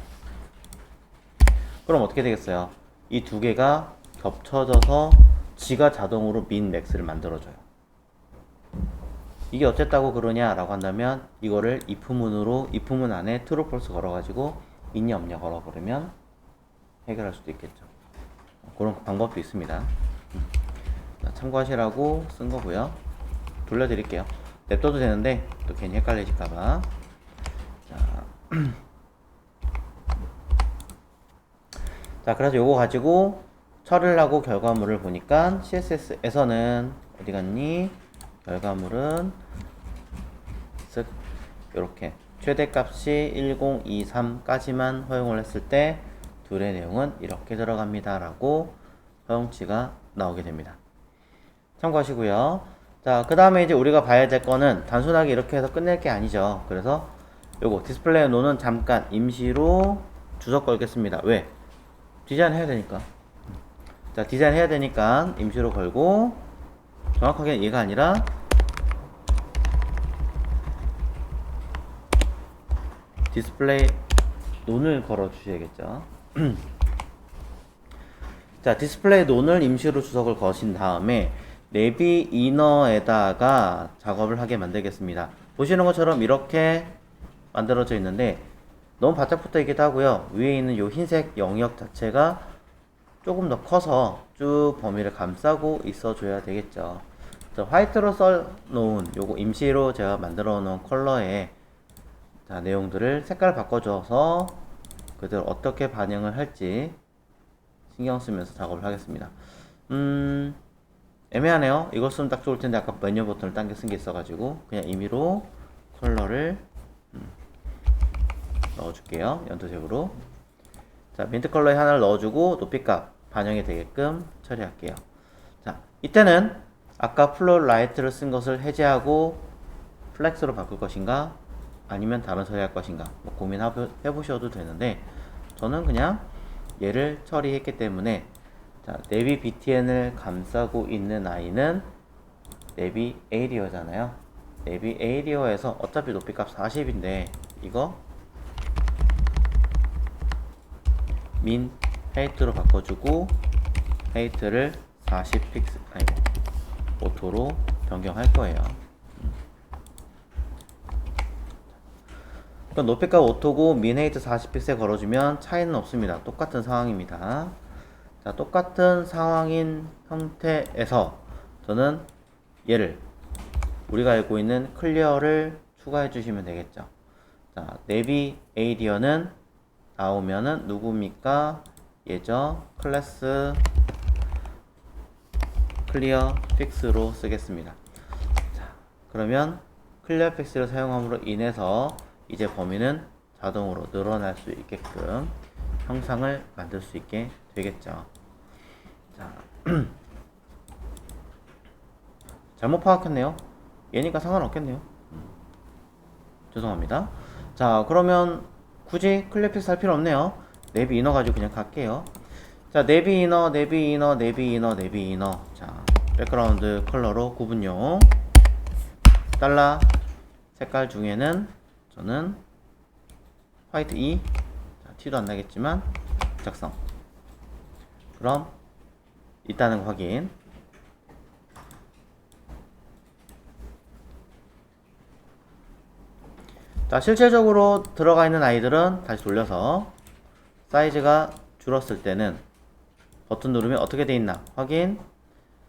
[SPEAKER 1] 그럼 어떻게 되겠어요? 이 두 개가 겹쳐져서 지가 자동으로 min max를 만들어줘요. 이게 어쨌다고 그러냐 라고 한다면 이거를 if문으로 if문 안에 true false 걸어가지고 있냐 없냐 걸어버리면 해결할 수도 있겠죠. 그런 방법도 있습니다. 참고하시라고 쓴 거고요. 돌려드릴게요. 냅둬도 되는데 또 괜히 헷갈리실까봐. 자, 그래서 요거 가지고 처리를 하고 결과물을 보니까 CSS에서는 어디 갔니? 결과물은 쓱 요렇게 최대값이 1023까지만 허용을 했을 때 둘의 내용은 이렇게 들어갑니다 라고 허용치가 나오게 됩니다. 참고하시고요. 자, 그 다음에 이제 우리가 봐야 될 거는 단순하게 이렇게 해서 끝낼 게 아니죠. 그래서 요거 디스플레이 노는 잠깐 임시로 주석 걸겠습니다. 왜? 디자인 해야 되니까. 자, 디자인 해야 되니까 임시로 걸고, 정확하게 얘가 아니라 디스플레이 논을 걸어 주셔야겠죠. 자, 디스플레이 논을 임시로 주석을 거신 다음에 내비 이너에다가 작업을 하게 만들겠습니다. 보시는 것처럼 이렇게 만들어져 있는데 너무 바짝 붙어 있기도 하고요. 위에 있는 이 흰색 영역 자체가 조금 더 커서 쭉 범위를 감싸고 있어 줘야 되겠죠. 화이트로 써 놓은 요거 임시로 제가 만들어 놓은 컬러의 자, 내용들을 색깔을 바꿔줘서 그들 어떻게 반영을 할지 신경 쓰면서 작업을 하겠습니다. 애매하네요. 이걸 쓰면 딱 좋을 텐데 아까 메뉴 버튼을 당겨 쓴 게 있어가지고 그냥 임의로 컬러를 넣어줄게요. 연두색으로. 자, 민트 컬러에 하나를 넣어주고 높이값 반영이 되게끔 처리할게요. 자, 이때는 아까 플로우 라이트를 쓴 것을 해제하고 플렉스로 바꿀 것인가 아니면 다른 처리할 것인가 뭐 고민해 보셔도 되는데 저는 그냥 얘를 처리했기 때문에 자, 내비 btn을 감싸고 있는 아이는 내비 에이리어잖아요. 내비 에이리어에서 어차피 높이값 40인데 이거 min 헤이트로 바꿔주고 헤이트를 40 픽스 아니고 오토로 변경할 거예요. 그럼 높이값 오토고 min 헤이트 40 픽셀 걸어주면 차이는 없습니다. 똑같은 상황입니다. 자, 똑같은 상황인 형태에서 저는 얘를 우리가 알고 있는 클리어를 추가해 주시면 되겠죠. 자, 내비 에이리어는 나오면은 누굽니까? 예저 클래스 클리어 픽스로 쓰겠습니다. 자, 그러면 클리어 픽스를 사용함으로 인해서 이제 범위는 자동으로 늘어날 수 있게끔 형상을 만들 수 있게 되겠죠. 자, 잘못 파악했네요. 얘니까 상관없겠네요. 죄송합니다. 자, 그러면 굳이 클리어 픽스 할 필요 없네요. 내비 이너 가지고 그냥 갈게요. 자, 내비 이너, 내비 이너, 내비 이너, 내비 이너. 자, 백그라운드 컬러로 구분용. 달러 색깔 중에는 저는 화이트 E, 자, 티도 안 나겠지만 작성. 그럼 있다는 거 확인. 자, 실질적으로 들어가 있는 아이들은 다시 돌려서 사이즈가 줄었을 때는 버튼 누르면 어떻게 돼 있나 확인.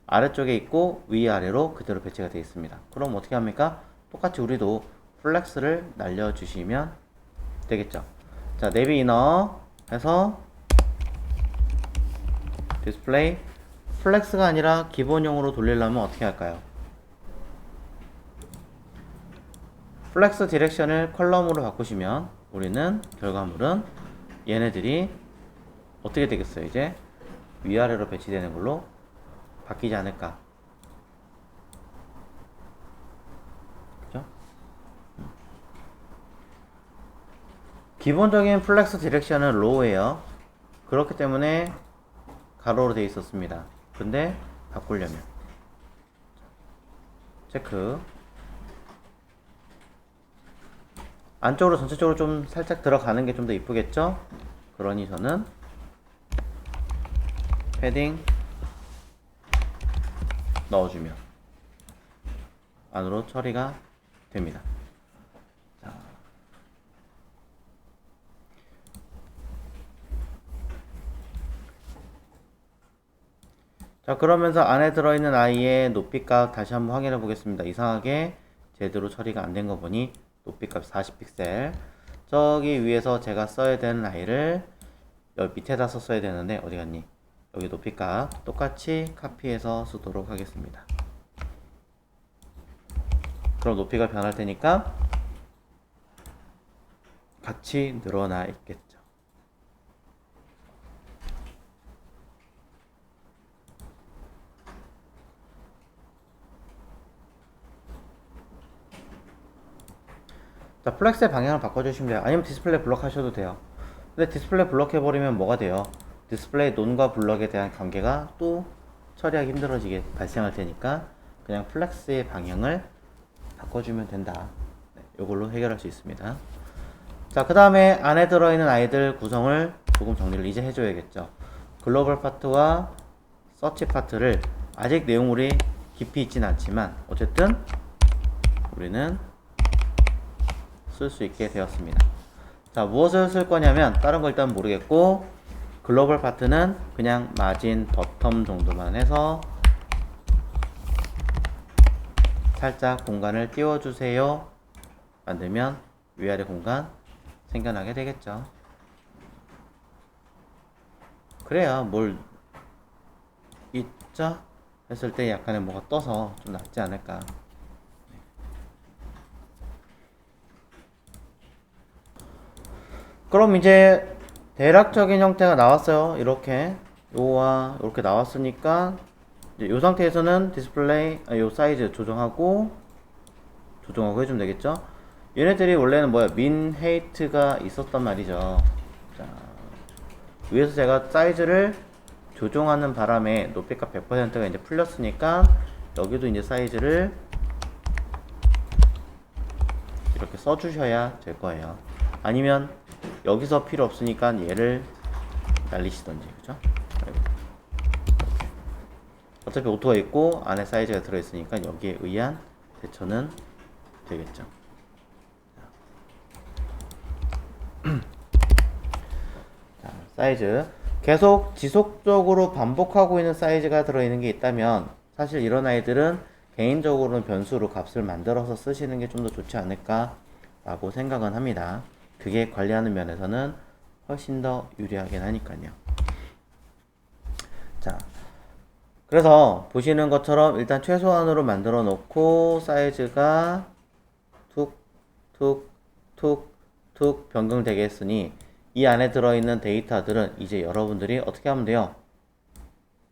[SPEAKER 1] 아래쪽에 있고 위아래로 그대로 배치가 되어 있습니다. 그럼 어떻게 합니까? 똑같이 우리도 플렉스를 날려주시면 되겠죠. 자, 내비 이너 해서 디스플레이 플렉스가 아니라 기본용으로 돌리려면 어떻게 할까요? 플렉스 디렉션을 컬럼으로 바꾸시면 우리는 결과물은 얘네들이 어떻게 되겠어요? 이제 위아래로 배치되는 걸로 바뀌지 않을까? 그죠? 기본적인 플렉스 디렉션은 로우예요. 그렇기 때문에 가로로 되어 있었습니다. 근데 바꾸려면 체크. 안쪽으로 전체적으로 좀 살짝 들어가는 게 좀 더 이쁘겠죠? 그러니 저는 패딩 넣어주면 안으로 처리가 됩니다. 자, 그러면서 안에 들어있는 아이의 높이값 다시 한번 확인해 보겠습니다. 이상하게 제대로 처리가 안 된 거 보니 높이값 40픽셀. 저기 위에서 제가 써야 되는 아이를 여기 밑에다 썼어야 되는데 어디 갔니? 여기 높이값 똑같이 카피해서 쓰도록 하겠습니다. 그럼 높이가 변할 테니까 같이 늘어나 있겠죠. 자, 플렉스의 방향을 바꿔주시면 돼요. 아니면 디스플레이 블럭 하셔도 돼요. 근데 디스플레이 블럭 해버리면 뭐가 돼요? 디스플레이 논과 블럭에 대한 관계가 또 처리하기 힘들어지게 발생할 테니까 그냥 플렉스의 방향을 바꿔주면 된다. 네, 이걸로 해결할 수 있습니다. 자, 그 다음에 안에 들어있는 아이들 구성을 조금 정리를 이제 해줘야겠죠. 글로벌 파트와 서치 파트를 아직 내용물이 깊이 있진 않지만 어쨌든 우리는 쓸 수 있게 되었습니다. 자, 무엇을 쓸 거냐면 다른 거 일단 모르겠고 글로벌 파트는 그냥 마진 버텀 정도만 해서 살짝 공간을 띄워주세요 만들면 위아래 공간 생겨나게 되겠죠. 그래야 뭘 있자 했을 때 약간의 뭐가 떠서 좀 낫지 않을까. 그럼 이제 대략적인 형태가 나왔어요. 이렇게 요와 이렇게 나왔으니까 이제 요 상태에서는 디스플레이 요 사이즈 조정하고 해주면 되겠죠. 얘네들이 원래는 뭐야 민 헤이트가 있었단 말이죠. 자, 위에서 제가 사이즈를 조정하는 바람에 높이값 100%가 이제 풀렸으니까 여기도 이제 사이즈를 이렇게 써주셔야 될 거예요. 아니면 여기서 필요 없으니까 얘를 날리시던지, 그죠? 이렇게. 어차피 오토가 있고 안에 사이즈가 들어있으니까 여기에 의한 대처는 되겠죠. 자, 사이즈 계속 지속적으로 반복하고 있는 사이즈가 들어있는 게 있다면 사실 이런 아이들은 개인적으로는 변수로 값을 만들어서 쓰시는 게 좀 더 좋지 않을까 라고 생각은 합니다. 그게 관리하는 면에서는 훨씬 더 유리하긴 하니까요. 자, 그래서 보시는 것처럼 일단 최소한으로 만들어 놓고 사이즈가 툭 변경되게 했으니 이 안에 들어있는 데이터들은 이제 여러분들이 어떻게 하면 돼요?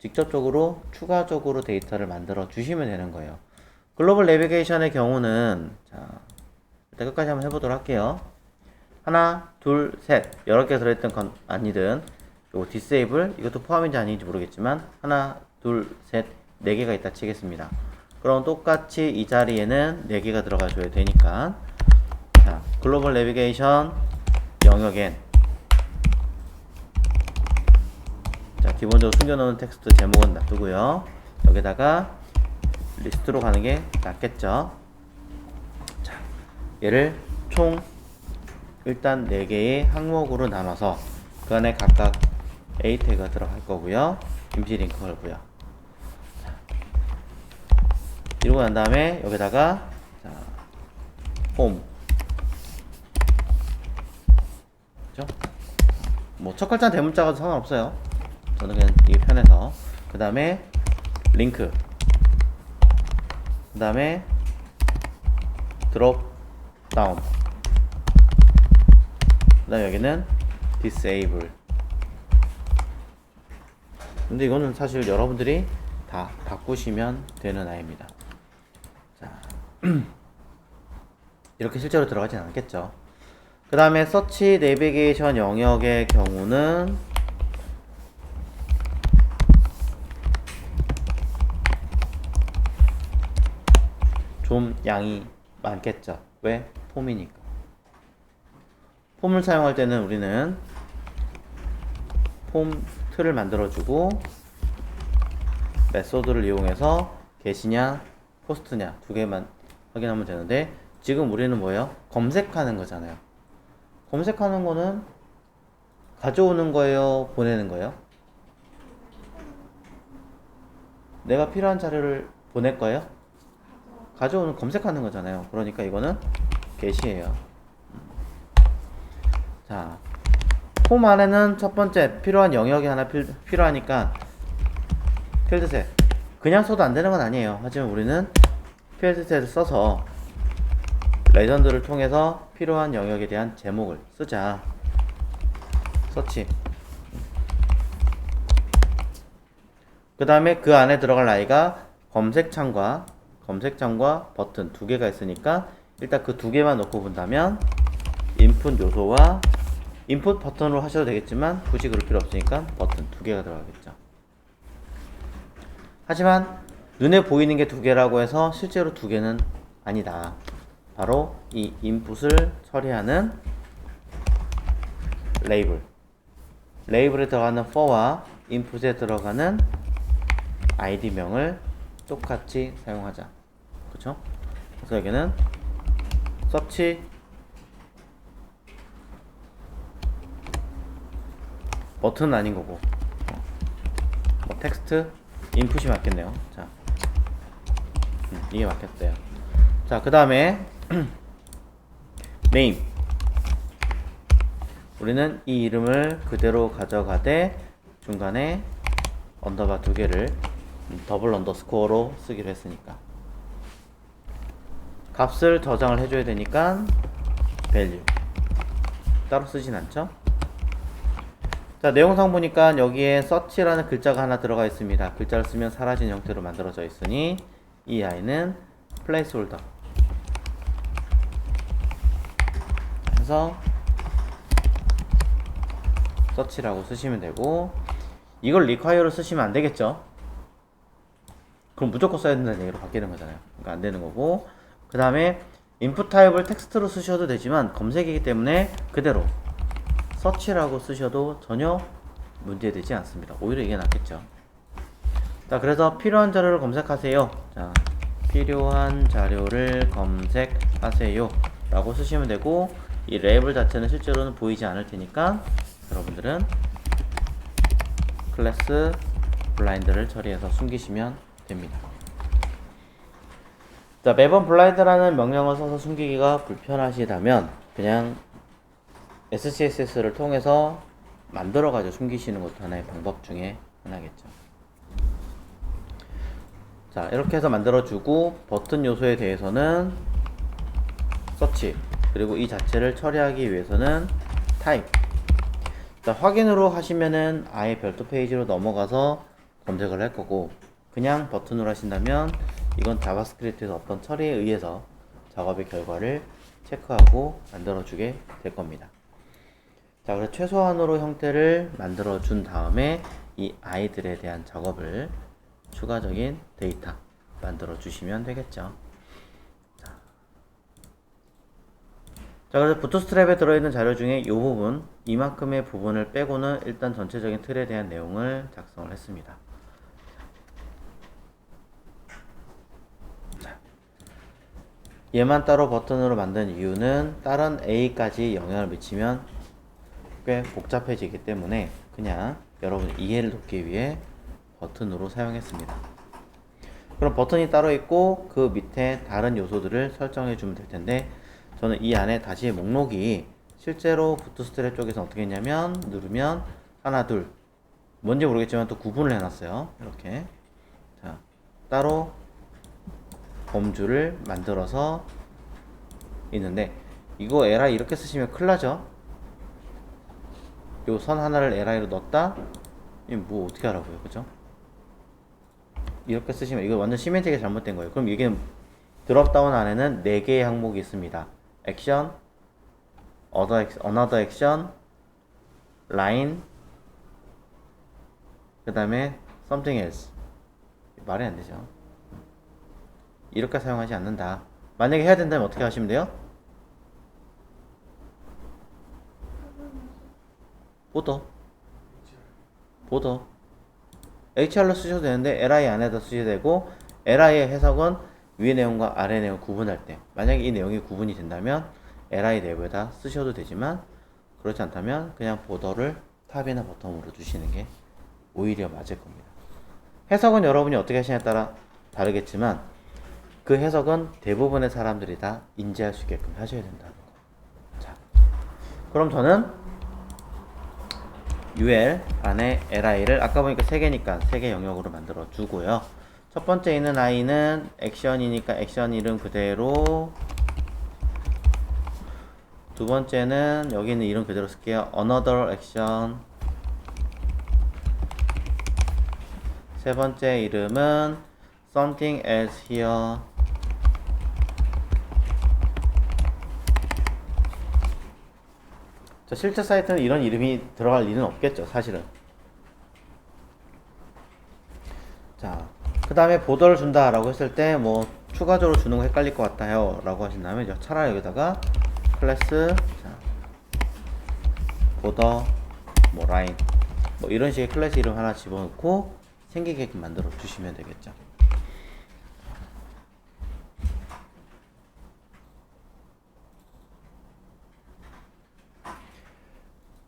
[SPEAKER 1] 직접적으로 추가적으로 데이터를 만들어 주시면 되는 거예요. 글로벌 내비게이션의 경우는 자, 일단 끝까지 한번 해보도록 할게요. 하나, 둘, 셋 여러 개 들어있던 건 아니든 요거 디세이블 이것도 포함인지 아닌지 모르겠지만 하나, 둘, 셋, 네 개가 있다 치겠습니다. 그럼 똑같이 이 자리에는 4개가 들어가줘야 되니까 자, 글로벌 내비게이션 영역엔 자, 기본적으로 숨겨놓은 텍스트 제목은 놔두고요. 여기다가 리스트로 가는 게 낫겠죠. 자, 얘를 총 일단 4개의 항목으로 나눠서 그 안에 각각 A 태그가 들어갈 거고요. 임시 링크 걸고요. 이러고 난 다음에 여기다가 자, 홈 그죠? 뭐 첫 글자 대문자가 상관없어요. 저는 그냥 이게 편해서. 그 다음에 링크, 그 다음에 드롭 다운, 그 다음에 여기는 disable. 근데 이거는 사실 여러분들이 다 바꾸시면 되는 아이입니다. 자, 이렇게 실제로 들어가진 않겠죠. 그 다음에 서치 내비게이션 영역의 경우는 좀 양이 많겠죠. 왜? 폼이니까. 폼을 사용할 때는 우리는 폼 틀을 만들어주고 메소드를 이용해서 게시냐 포스트냐 2개만 확인하면 되는데 지금 우리는 뭐예요? 검색하는 거잖아요. 검색하는 거는 가져오는 거예요? 보내는 거예요? 내가 필요한 자료를 보낼 거예요? 가져오는 검색하는 거잖아요. 그러니까 이거는 게시예요. 자, 폼 안에는 첫 번째 필요한 영역이 하나 필요하니까 필드셋 그냥 써도 안 되는 건 아니에요. 하지만 우리는 필드셋을 써서 레전드를 통해서 필요한 영역에 대한 제목을 쓰자. 서치. 그 다음에 그 안에 들어갈 아이가 검색창과 버튼 2개가 있으니까 일단 그 2개만 넣고 본다면 인풋 요소와 인풋 버튼으로 하셔도 되겠지만 굳이 그럴 필요 없으니까 버튼 2개가 들어가겠죠. 하지만 눈에 보이는 게 2개라고 해서 실제로 2개는 아니다. 바로 이 인풋을 처리하는 레이블에 들어가는 for와 인풋에 들어가는 id명을 똑같이 사용하자. 그쵸? 그래서 여기는 서치 버튼은 아닌 거고 뭐 텍스트 인풋이 맞겠네요. 자, 이게 맞겠대요. 자, 그 다음에 name 우리는 이 이름을 그대로 가져가되 중간에 언더바 2개를 더블 언더스코어로 쓰기로 했으니까 값을 저장을 해줘야 되니까 value 따로 쓰진 않죠. 자, 내용상 보니까 여기에 search라는 글자가 하나 들어가 있습니다. 글자를 쓰면 사라진 형태로 만들어져 있으니 이 아이는 placeholder 해서 search라고 쓰시면 되고 이걸 require로 쓰시면 안 되겠죠. 그럼 무조건 써야 된다는 얘기로 바뀌는 거잖아요. 그러니까 안 되는 거고 그 다음에 input 타입을 텍스트로 쓰셔도 되지만 검색이기 때문에 그대로 search라고 쓰셔도 전혀 문제되지 않습니다. 오히려 이게 낫겠죠. 자, 그래서 필요한 자료를 검색하세요. 자, 필요한 자료를 검색하세요 라고 쓰시면 되고 이 레이블 자체는 실제로는 보이지 않을 테니까 여러분들은 클래스 블라인드를 처리해서 숨기시면 됩니다. 자, 매번 블라인드라는 명령을 써서 숨기기가 불편하시다면 그냥 SCSS를 통해서 만들어가지고 숨기시는 것도 하나의 방법 중에 하나겠죠. 자, 이렇게 해서 만들어주고 버튼 요소에 대해서는 서치 그리고 이 자체를 처리하기 위해서는 타입. 자, 확인으로 하시면은 아예 별도 페이지로 넘어가서 검색을 할 거고 그냥 버튼으로 하신다면 이건 자바스크립트에서 어떤 처리에 의해서 작업의 결과를 체크하고 만들어주게 될 겁니다. 자, 그래서 최소한으로 형태를 만들어 준 다음에 이 아이들에 대한 작업을 추가적인 데이터 만들어 주시면 되겠죠. 자, 그래서 부트스트랩에 들어있는 자료 중에 이 부분, 이만큼의 부분을 빼고는 일단 전체적인 틀에 대한 내용을 작성을 했습니다. 자, 얘만 따로 버튼으로 만든 이유는 다른 A까지 영향을 미치면 꽤 복잡해지기 때문에 그냥 여러분 이해를 돕기 위해 버튼으로 사용했습니다. 그럼 버튼이 따로 있고 그 밑에 다른 요소들을 설정해 주면 될 텐데, 저는 이 안에 다시 목록이 실제로 부트스트랩 쪽에서 어떻게 했냐면 누르면 하나 둘 뭔지 모르겠지만 또 구분을 해놨어요. 이렇게 자 따로 범주를 만들어서 있는데, 이거 li 이렇게 쓰시면 큰일 나죠. 요 선 하나를 li로 넣었다, 이 뭐 어떻게 하라고요, 그죠? 이렇게 쓰시면 이거 완전 시멘틱이 잘못된 거예요. 그럼 이게 드롭다운 안에는 4개의 항목이 있습니다. 액션, another action, line, 그 다음에 something else. 말이 안 되죠. 이렇게 사용하지 않는다. 만약에 해야 된다면 어떻게 하시면 돼요? 보더 HR로 쓰셔도 되는데 li 안에다 쓰셔도 되고, li의 해석은 위의 내용과 아래 내용 구분할 때, 만약에 이 내용이 구분이 된다면 li 내부에다 쓰셔도 되지만, 그렇지 않다면 그냥 보더를 탑이나 버텀으로 두시는 게 오히려 맞을 겁니다. 해석은 여러분이 어떻게 하시냐에 따라 다르겠지만 그 해석은 대부분의 사람들이 다 인지할 수 있게끔 하셔야 된다는 거. 자, 그럼 저는 UL 안에 li를 아까 보니까 3개니까 3개 영역으로 만들어 주고요. 첫 번째 있는 i는 액션이니까 액션 이름 그대로, 두 번째는 여기 있는 이름 그대로 쓸게요. another action. 세 번째 이름은 something else here. 자, 실제 사이트는 이런 이름이 들어갈 일은 없겠죠, 사실은. 자, 그 다음에 보더를 준다 라고 했을 때 뭐 추가적으로 주는 거 헷갈릴 것 같아요 라고 하신다면 차라리 여기다가 클래스, 자, 보더, 뭐 라인, 뭐 이런 식의 클래스 이름 하나 집어넣고 생기게끔 만들어 주시면 되겠죠.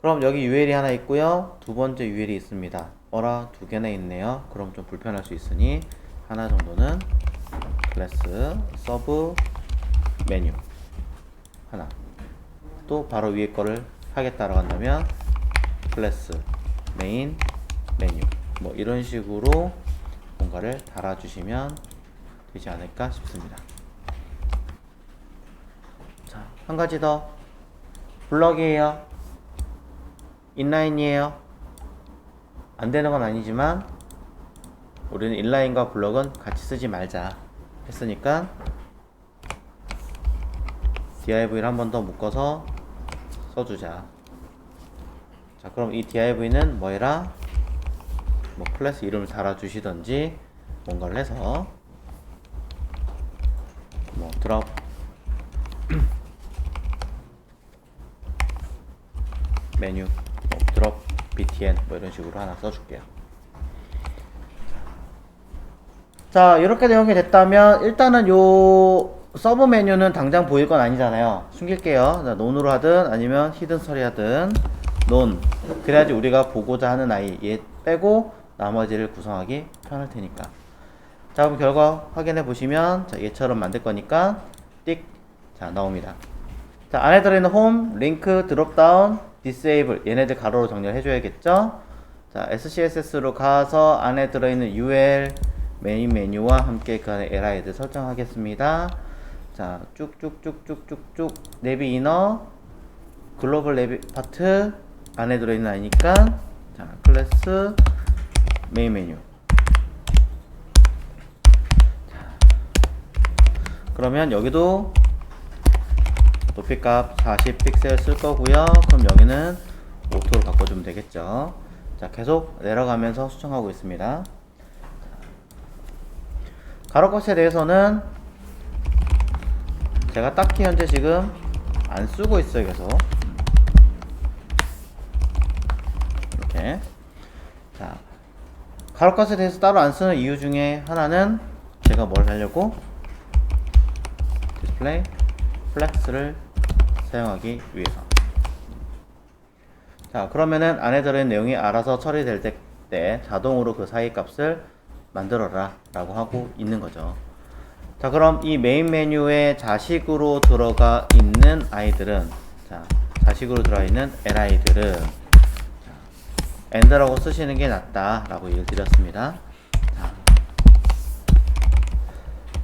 [SPEAKER 1] 그럼 여기 UL이 하나 있고요. 두 번째 UL이 있습니다. 어라, 2개나 있네요. 그럼 좀 불편할 수 있으니 하나 정도는 클래스 서브 메뉴 하나, 또 바로 위에 거를 하겠다라고 한다면 클래스 메인 메뉴, 뭐 이런 식으로 뭔가를 달아주시면 되지 않을까 싶습니다. 자, 한 가지 더. 블럭이에요. 인라인이에요. 안 되는 건 아니지만 우리는 인라인과 블럭은 같이 쓰지 말자 했으니까 div를 한 번 더 묶어서 써주자. 자, 그럼 이 div는 뭐 해라? 뭐 클래스 이름을 달아주시던지 뭔가를 해서 뭐 드롭 메뉴, 뭐 드롭 btn 뭐 이런 식으로 하나 써줄게요. 자, 이렇게 내용이 됐다면 일단은 요 서브 메뉴는 당장 보일 건 아니잖아요. 숨길게요. 자, 논으로 하든 아니면 히든 처리하든 논, 그래야지 우리가 보고자 하는 아이 얘 빼고 나머지를 구성하기 편할 테니까. 자, 그럼 결과 확인해 보시면, 자, 얘처럼 만들 거니까 띡, 자, 나옵니다. 자, 안에 들어있는 홈, 링크, 드롭다운, 디세이블, 얘네들 가로로 정렬해 줘야겠죠. 자, SCSS로 가서 안에 들어있는 UL 메인 메뉴와 함께 그 안에 li들 설정하겠습니다. 자, 쭉쭉쭉쭉쭉쭉 내비 이너 글로벌 내비 파트 안에 들어있는 아이니까, 자, 클래스 메인 메뉴. 자, 그러면 여기도 높이값 40픽셀 쓸 거고요. 그럼 여기는 오토로 바꿔주면 되겠죠. 자, 계속 내려가면서 수정하고 있습니다. 가로값에 대해서는 제가 딱히 현재 지금 안 쓰고 있어요. 계속 이렇게. 자, 가로값에 대해서 따로 안 쓰는 이유 중에 하나는 제가 뭘 하려고 디스플레이 플렉스를 사용하기 위해서. 자, 그러면은 안에 들어있는 내용이 알아서 처리될 때 자동으로 그 사이 값을 만들어라 라고 하고 있는 거죠. 자, 그럼 이 메인 메뉴에 자식으로 들어가 있는 아이들은, 자, 자식으로 들어가 있는 li들은 end라고 쓰시는 게 낫다 라고 얘기를 드렸습니다. 자,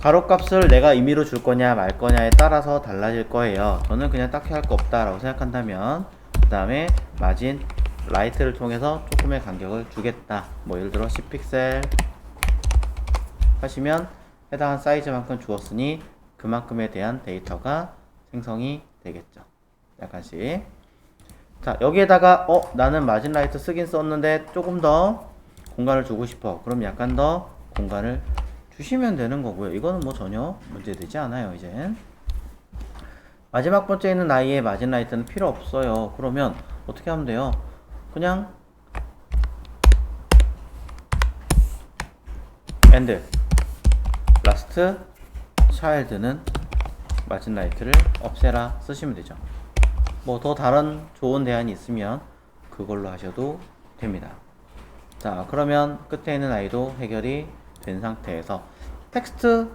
[SPEAKER 1] 가로값을 내가 임의로 줄 거냐 말 거냐에 따라서 달라질 거예요. 저는 그냥 딱히 할 거 없다 라고 생각한다면 그 다음에 마진 라이트를 통해서 조금의 간격을 주겠다. 뭐 예를 들어 10픽셀 하시면 해당한 사이즈만큼 주었으니 그만큼에 대한 데이터가 생성이 되겠죠. 약간씩. 자, 여기에다가 나는 마진 라이트 쓰긴 썼는데 조금 더 공간을 주고 싶어. 그럼 약간 더 공간을 주시면 되는 거고요. 이거는 뭐 전혀 문제되지 않아요. 이젠 마지막 번째에 있는 아이의 마진 라이트는 필요 없어요. 그러면 어떻게 하면 돼요? 그냥 end last child는 마진 라이트를 없애라 쓰시면 되죠. 뭐 더 다른 좋은 대안이 있으면 그걸로 하셔도 됩니다. 자, 그러면 끝에 있는 아이도 해결이 된 상태에서 텍스트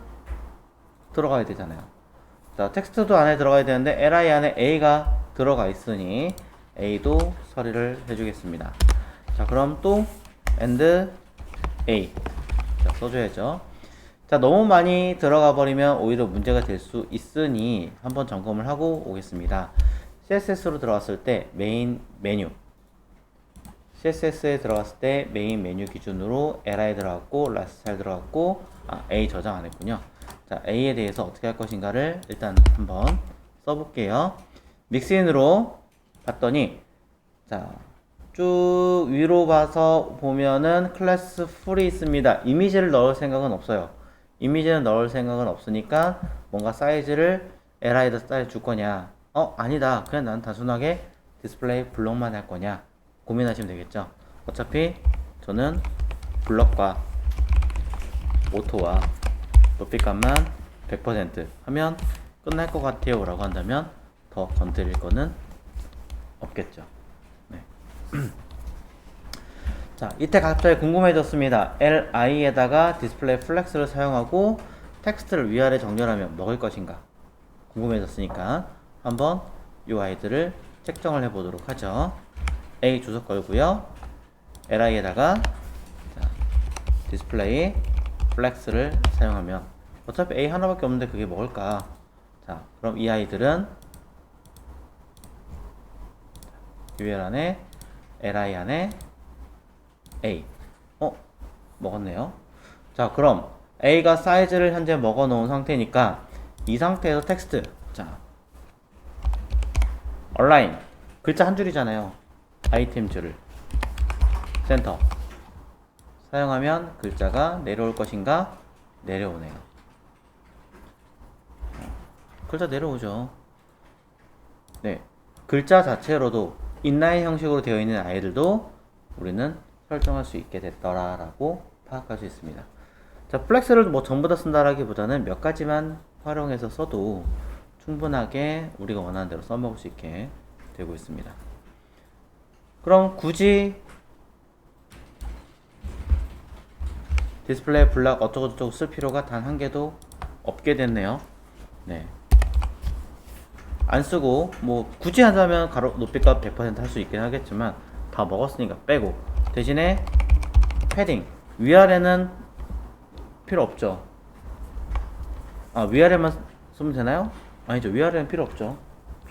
[SPEAKER 1] 들어가야 되잖아요. 자, 텍스트도 안에 들어가야 되는데 li 안에 a가 들어가 있으니 a도 처리를 해주겠습니다. 자, 그럼 또 and a 자, 써줘야죠. 자, 너무 많이 들어가 버리면 오히려 문제가 될 수 있으니 한번 점검을 하고 오겠습니다. CSS로 들어갔을 때 메인 메뉴, CSS에 들어갔을 때 메인 메뉴 기준으로 li 들어갔고 last child 들어갔고 a 저장 안 했군요. 자, a에 대해서 어떻게 할 것인가를 일단 한번 써볼게요. 믹스인으로 봤더니 자, 쭉 위로 봐서 보면은 클래스 풀이 있습니다. 이미지를 넣을 생각은 없어요. 이미지는 넣을 생각은 없으니까 뭔가 사이즈를 li에다 사이즈 줄 거냐, 아니다, 그냥 난 단순하게 디스플레이 블록만 할 거냐 고민하시면 되겠죠. 어차피 저는 블럭과 오토와 높이값만 100% 하면 끝날 것 같아요 라고 한다면 더 건드릴 거는 없겠죠. 네. 자, 이때 갑자기 궁금해졌습니다. li에다가 디스플레이 플렉스를 사용하고 텍스트를 위아래 정렬하면 먹을 것인가 궁금해졌으니까 한번 이 아이들을 책정을 해 보도록 하죠. a 주소 걸고요. li에다가 디스플레이 플렉스를 사용하면 어차피 a 하나밖에 없는데 그게 먹을까? 자, 그럼 이 아이들은 UL 안에 li 안에 a 먹었네요. 자, 그럼 a가 사이즈를 현재 먹어 놓은 상태니까 이 상태에서 텍스트, 자, align 글자 한 줄이잖아요. 아이템 줄을 센터 사용하면 글자가 내려올 것인가? 내려오네요. 글자 내려오죠. 네, 글자 자체로도 인라인 형식으로 되어 있는 아이들도 우리는 설정할 수 있게 됐더라 라고 파악할 수 있습니다. 자, 플렉스를 뭐 전부 다 쓴다라기보다는 몇 가지만 활용해서 써도 충분하게 우리가 원하는 대로 써먹을 수 있게 되고 있습니다. 그럼 굳이 디스플레이 블락 어쩌고저쩌고 쓸 필요가 단 한 개도 없게 됐네요. 네, 안 쓰고 뭐 굳이 한다면 가로 높이값 100% 할 수 있긴 하겠지만 다 먹었으니까 빼고 대신에 패딩 위아래는 필요 없죠. 위아래만 쓰면 되나요? 아니죠, 위아래는 필요 없죠.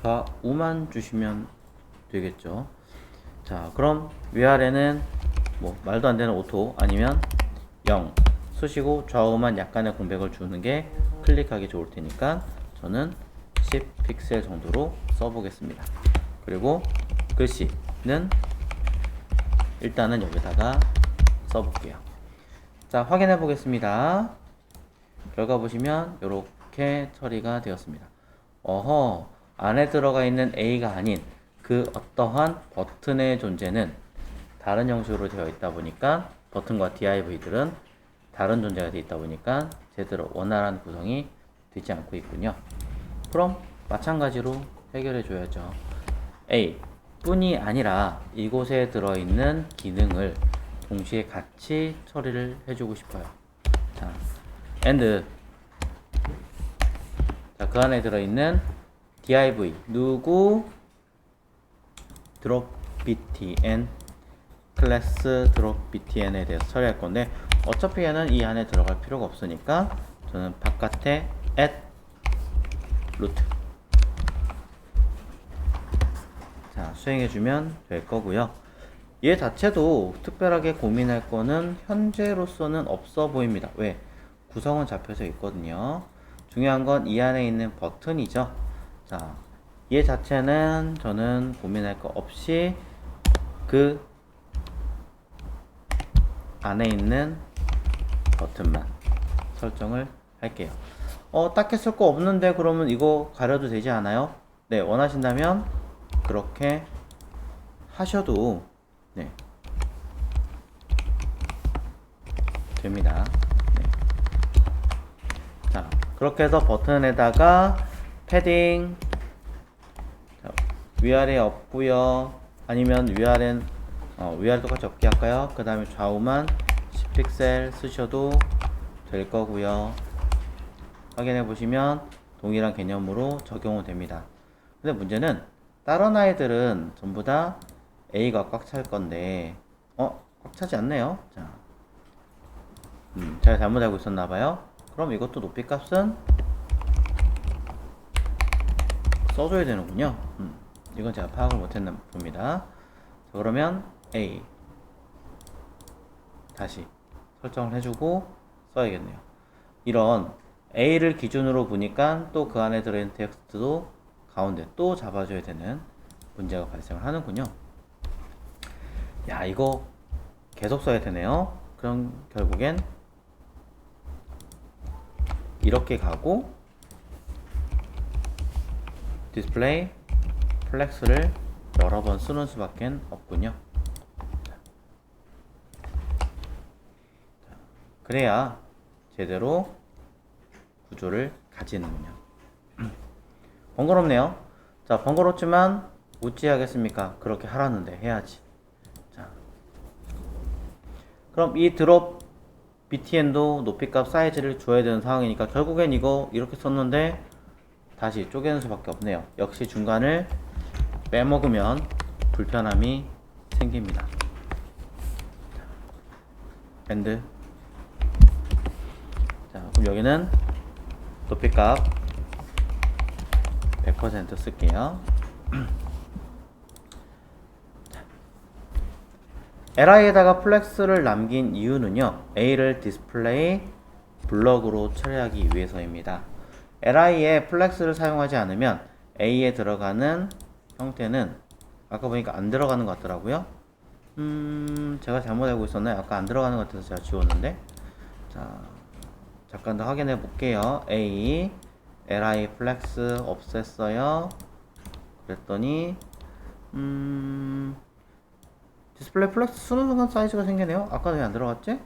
[SPEAKER 1] 좌우만 주시면 되겠죠. 자, 그럼 위아래는 뭐 말도 안 되는 오토 아니면 0 쓰시고 좌우만 약간의 공백을 주는 게 클릭하기 좋을 테니까 저는 10픽셀 정도로 써보겠습니다. 그리고 글씨는 일단은 여기다가 써볼게요. 자, 확인해 보겠습니다. 결과 보시면 이렇게 처리가 되었습니다. 어허, 안에 들어가 있는 A가 아닌 그 어떠한 버튼의 존재는 다른 형식으로 되어 있다 보니까 버튼과 div들은 다른 존재가 되어 있다 보니까 제대로 원활한 구성이 되지 않고 있군요. 그럼 마찬가지로 해결해 줘야죠. A 뿐이 아니라 이곳에 들어있는 기능을 동시에 같이 처리를 해주고 싶어요. 자, and 자, 그 안에 들어있는 div 누구 drop btn 클래스 drop btn에 대해서 처리할 건데 어차피 얘는 이 안에 들어갈 필요가 없으니까 저는 바깥에 add root 자, 수행해주면 될 거고요. 얘 자체도 특별하게 고민할 거는 현재로서는 없어 보입니다. 왜? 구성은 잡혀져 있거든요. 중요한 건 이 안에 있는 버튼이죠. 자, 얘 자체는 저는 고민할 거 없이 그 안에 있는 버튼만 설정을 할게요. 딱히 쓸 거 없는데 그러면 이거 가려도 되지 않아요? 네, 원하신다면 그렇게 하셔도 네, 됩니다. 네. 자, 그렇게 해서 버튼에다가 패딩 자, 위아래 없고요. 아니면 위아래 똑같이 없게 할까요? 그 다음에 좌우만 10픽셀 쓰셔도 될 거고요. 확인해 보시면 동일한 개념으로 적용은 됩니다. 근데 문제는 다른 아이들은 전부 다 A가 꽉 찰 건데 꽉 차지 않네요. 자, 제가 잘못 알고 있었나봐요. 그럼 이것도 높이 값은 써줘야 되는군요. 이건 제가 파악을 못했나 봅니다. 자, 그러면 A 다시 설정을 해주고 써야겠네요. 이런 A를 기준으로 보니까 또 그 안에 들어있는 텍스트도 가운데 또 잡아줘야 되는 문제가 발생을 하는군요. 야, 이거 계속 써야 되네요. 그럼 결국엔 이렇게 가고 디스플레이 플렉스를 여러 번 쓰는 수밖에 없군요. 그래야 제대로 구조를 가지는군요. 번거롭네요. 자, 번거롭지만 어찌 하겠습니까? 그렇게 하라는데 해야지. 자, 그럼 이 드롭 btn도 높이값 사이즈를 줘야 되는 상황이니까 결국엔 이거 이렇게 썼는데 다시 쪼개는 수밖에 없네요. 역시 중간을 빼먹으면 불편함이 생깁니다. 밴드 자, 그럼 여기는 높이값 100% 쓸게요. li에다가 플렉스를 남긴 이유는요, A를 디스플레이 블럭으로 처리하기 위해서입니다. li에 플렉스를 사용하지 않으면 A에 들어가는 형태는 아까 보니까 안 들어가는 것 같더라고요. 제가 잘못 알고 있었나요? 아까 안 들어가는 것 같아서 제가 지웠는데. 자, 잠깐 더 확인해 볼게요. A li 플렉스 없앴어요. 그랬더니 디스플레이 플렉스 쓰는 순간 사이즈가 생기네요. 아까 왜 안 들어갔지?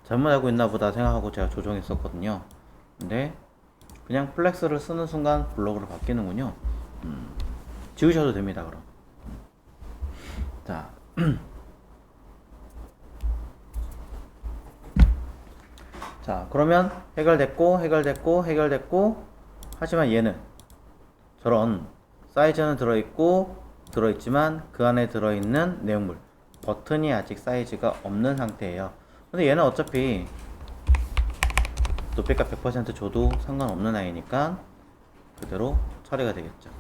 [SPEAKER 1] 잘못 알고 있나 보다 생각하고 제가 조정했었거든요. 근데 그냥 플렉스를 쓰는 순간 블록으로 바뀌는군요. 지우셔도 됩니다. 그럼 자 자, 그러면 해결됐고 하지만 얘는 저런 사이즈는 들어있지만 그 안에 들어있는 내용물 버튼이 아직 사이즈가 없는 상태예요. 근데 얘는 어차피 높이값 100% 줘도 상관없는 아이니까 그대로 처리가 되겠죠.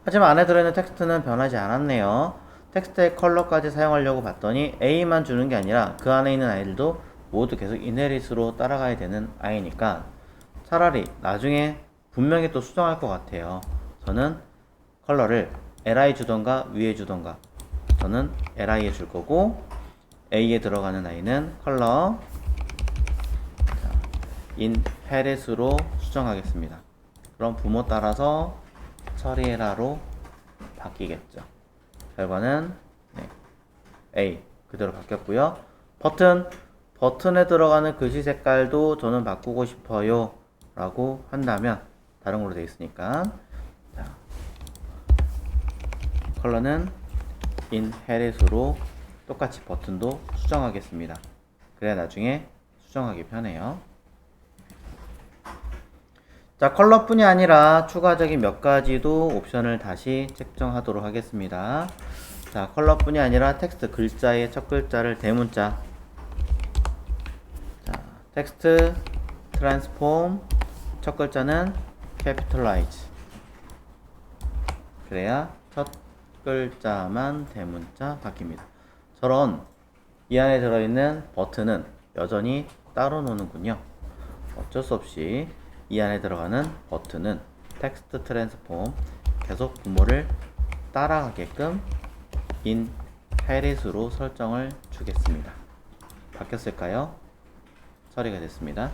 [SPEAKER 1] 하지만 안에 들어있는 텍스트는 변하지 않았네요. 텍스트의 컬러까지 사용하려고 봤더니 A만 주는 게 아니라 그 안에 있는 아이들도 모두 계속 이네릿으로 따라가야 되는 아이니까 차라리 나중에 분명히 또 수정할 것 같아요. 저는 컬러를 li 주던가 위에 주던가 저는 li에 줄 거고 a에 들어가는 i는 컬러 inherit으로 수정하겠습니다. 그럼 부모 따라서 처리해라로 바뀌겠죠. 결과는 A 그대로 바뀌었고요. 버튼에 들어가는 글씨 색깔도 저는 바꾸고 싶어요 라고 한다면 다른 걸로 되어 있으니까 자, 컬러는 inherit으로 똑같이 버튼도 수정하겠습니다. 그래야 나중에 수정하기 편해요. 자, 컬러뿐이 아니라 추가적인 몇 가지도 옵션을 다시 책정하도록 하겠습니다. 자, 컬러뿐이 아니라 텍스트 글자의 첫 글자를 대문자. 자, 텍스트 트랜스폼 첫 글자는 capitalize. 그래야 첫 글자만 대문자 바뀝니다. 저런 이 안에 들어있는 버튼은 여전히 따로 노는군요. 어쩔 수 없이 이 안에 들어가는 버튼은 텍스트 트랜스폼 계속 부모를 따라가게끔 inherit으로 설정을 주겠습니다. 바뀌었을까요? 처리가 됐습니다.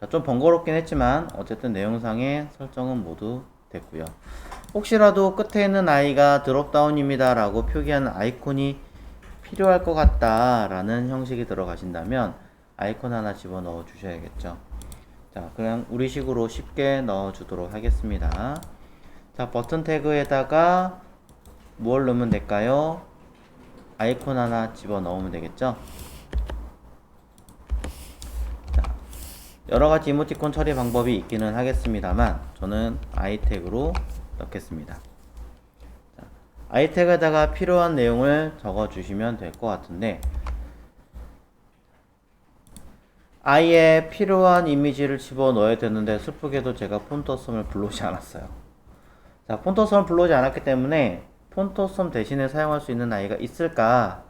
[SPEAKER 1] 좀 번거롭긴 했지만 어쨌든 내용상의 설정은 모두 됐고요. 혹시라도 끝에 있는 아이가 드롭다운입니다 라고 표기하는 아이콘이 필요할 것 같다 라는 형식이 들어가신다면 아이콘 하나 집어넣어 주셔야겠죠. 자, 그냥 우리식으로 쉽게 넣어 주도록 하겠습니다. 자, 버튼 태그에다가 뭘 넣으면 될까요? 아이콘 하나 집어넣으면 되겠죠. 자, 여러가지 이모티콘 처리 방법이 있기는 하겠습니다만 저는 아이 태그로 넣겠습니다. 자, 아이 태그에다가 필요한 내용을 적어 주시면 될 것 같은데 아이에 필요한 이미지를 집어넣어야 되는데 슬프게도 제가 폰토섬을 불러오지 않았어요. 자, 폰토섬을 불러오지 않았기 때문에 폰토섬 대신에 사용할 수 있는 아이가 있을까?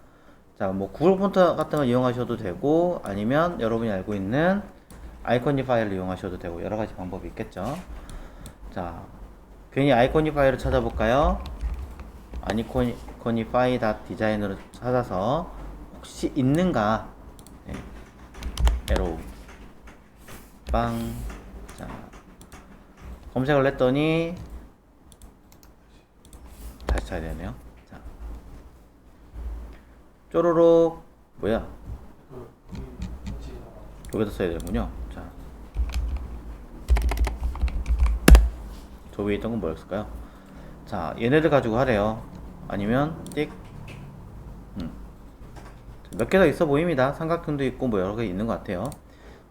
[SPEAKER 1] 자, 뭐 구글 폰트 같은 걸 이용하셔도 되고 아니면 여러분이 알고 있는 아이코니 파일을 이용하셔도 되고 여러가지 방법이 있겠죠. 자, 괜히 아이코니 파일을 찾아볼까요? 아이코니 파일 디자인으로 찾아서 혹시 있는가? 네. 에로우 빵. 자, 검색을 했더니 다시 쳐야 되네요. 자, 쪼로록 뭐야? 여기다 써야 되는군요. 자, 저 위에 있던 건 뭐였을까요? 자, 얘네들 가지고 하래요. 아니면 띡. 몇 개 더 있어 보입니다. 삼각형도 있고 뭐 여러 개 있는 것 같아요.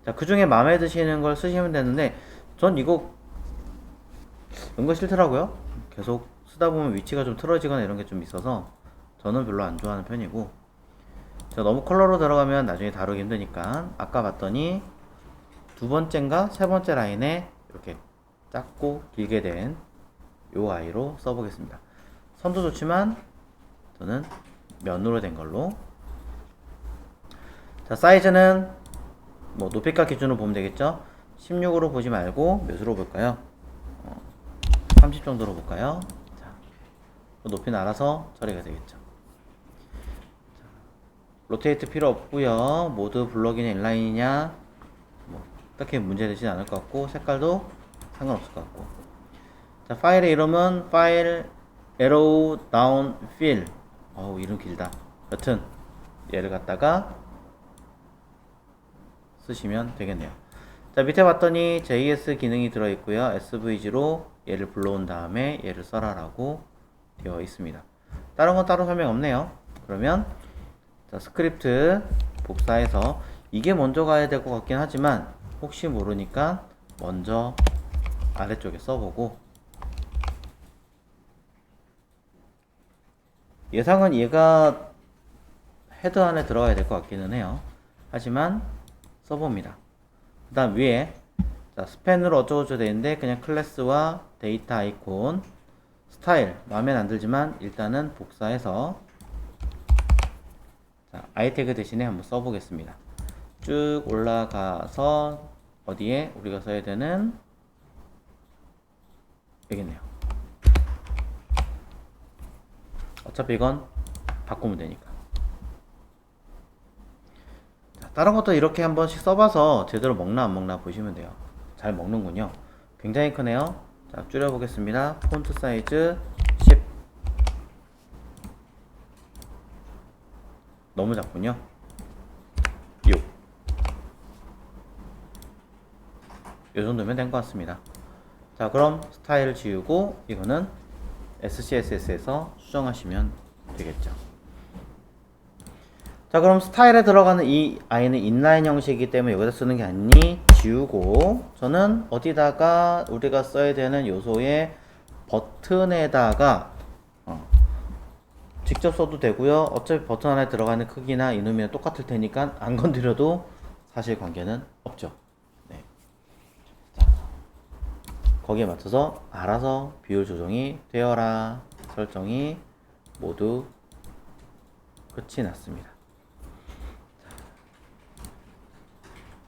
[SPEAKER 1] 자, 그 중에 마음에 드시는 걸 쓰시면 되는데 전 이거 은근 싫더라고요. 계속 쓰다 보면 위치가 좀 틀어지거나 이런 게 좀 있어서 저는 별로 안 좋아하는 편이고 저 너무 컬러로 들어가면 나중에 다루기 힘드니까 아까 봤더니 두 번째인가 세 번째 라인에 이렇게 작고 길게 된 요 아이로 써보겠습니다. 선도 좋지만 저는 면으로 된 걸로. 자, 사이즈는 뭐 높이값 기준으로 보면 되겠죠. 16으로 보지 말고 몇으로 볼까요? 30 정도로 볼까요? 자, 높이는 알아서 처리가 되겠죠. 자, 로테이트 필요 없고요. 모드 블럭이냐 인라인이냐 뭐 딱히 문제되지 않을 것 같고 색깔도 상관없을 것 같고. 자, 파일의 이름은 파일 arrow down fill. 이름 길다. 여튼 얘를 갖다가 쓰시면 되겠네요. 자, 밑에 봤더니 JS 기능이 들어있고요. SVG로 얘를 불러온 다음에 얘를 써라라고 되어 있습니다. 다른 건 따로 설명 없네요. 그러면 자, 스크립트 복사해서 이게 먼저 가야 될 것 같긴 하지만 혹시 모르니까 먼저 아래쪽에 써보고 예상은 얘가 헤드 안에 들어가야 될 것 같기는 해요. 하지만 써봅니다. 그 다음 위에 자, 스팬으로 어쩌고저쩌고 되는데 그냥 클래스와 데이터 아이콘 스타일 마음에 안 들지만 일단은 복사해서 자, 아이 태그 대신에 한번 써보겠습니다. 쭉 올라가서 어디에 우리가 써야 되는 여기있네요. 어차피 이건 바꾸면 되니까. 자, 다른 것도 이렇게 한 번씩 써봐서 제대로 먹나 안 먹나 보시면 돼요. 잘 먹는군요. 굉장히 크네요. 자, 줄여보겠습니다. 폰트 사이즈 10. 너무 작군요. 6. 이 정도면 된 것 같습니다. 자, 그럼 스타일 지우고 이거는 SCSS에서 수정하시면 되겠죠. 자, 그럼 스타일에 들어가는 이 i는 인라인 형식이기 때문에 여기다 쓰는 게 아니니 지우고, 저는 어디다가 우리가 써야 되는 요소의 버튼에다가 직접 써도 되고요. 어차피 버튼 안에 들어가는 크기나 이놈이랑 똑같을 테니까 안 건드려도 사실 관계는 없죠. 네. 자, 거기에 맞춰서 알아서 비율 조정이 되어라 설정이 모두 끝이 났습니다.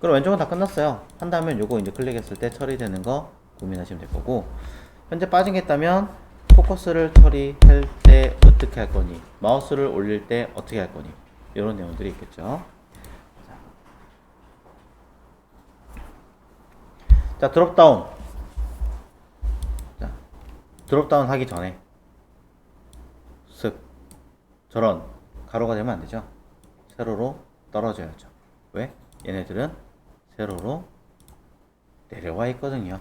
[SPEAKER 1] 그럼 왼쪽은 다 끝났어요. 한다면 요거 이제 클릭했을 때 처리되는 거 고민하시면 될 거고, 현재 빠진 게 있다면 포커스를 처리할 때 어떻게 할 거니, 마우스를 올릴 때 어떻게 할 거니, 이런 내용들이 있겠죠. 자, 드롭다운. 자, 드롭다운 하기 전에 쓱 저런 가로가 되면 안 되죠. 세로로 떨어져야죠. 왜? 얘네들은 세로로 내려와 있거든요.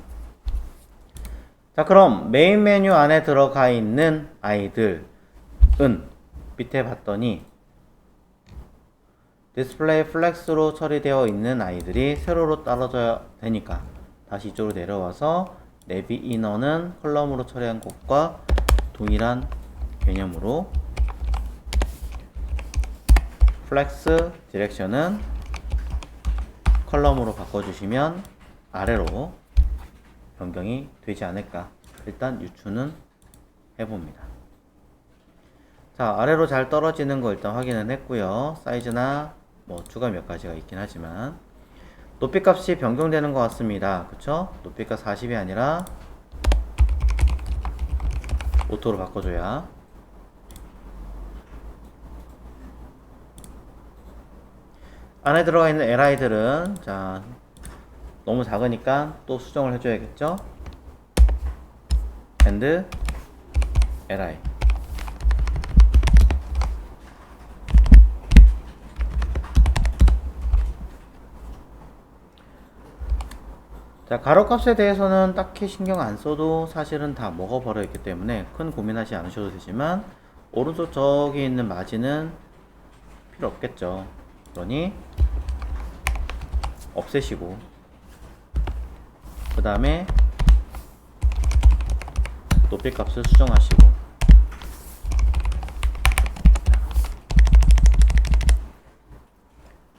[SPEAKER 1] 자, 그럼 메인 메뉴 안에 들어가 있는 아이들은 밑에 봤더니 디스플레이 플렉스로 처리되어 있는 아이들이 세로로 떨어져야 되니까 다시 이쪽으로 내려와서 내비 이너는 컬럼으로 처리한 것과 동일한 개념으로 플렉스 디렉션은 컬럼으로 바꿔주시면 아래로 변경이 되지 않을까. 일단 유추는 해봅니다. 자, 아래로 잘 떨어지는 거 일단 확인은 했고요. 사이즈나 뭐 추가 몇 가지가 있긴 하지만 높이 값이 변경되는 것 같습니다. 그쵸? 높이가 40이 아니라 오토로 바꿔줘야. 안에 들어가 있는 li들은 자, 너무 작으니까 또 수정을 해줘야겠죠? and li. 자, 가로값에 대해서는 딱히 신경 안 써도 사실은 다 먹어버려 있기 때문에 큰 고민하지 않으셔도 되지만, 오른쪽 저기 있는 마진은 필요 없겠죠. 그러니 없애시고, 그 다음에 높이 값을 수정하시고,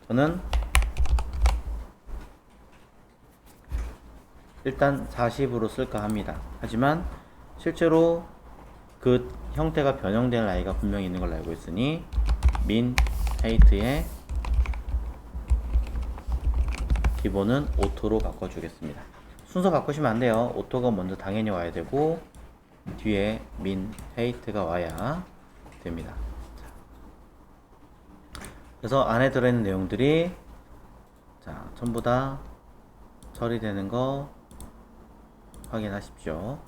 [SPEAKER 1] 저는 일단 40으로 쓸까 합니다. 하지만 실제로 그 형태가 변형된 라이가 분명히 있는 걸로 알고 있으니 min height의 기본은 오토로 바꿔주겠습니다. 순서 바꾸시면 안 돼요. 오토가 먼저 당연히 와야 되고 뒤에 min height가 와야 됩니다. 그래서 안에 들어있는 내용들이 자, 전부 다 처리되는 거 확인하십시오.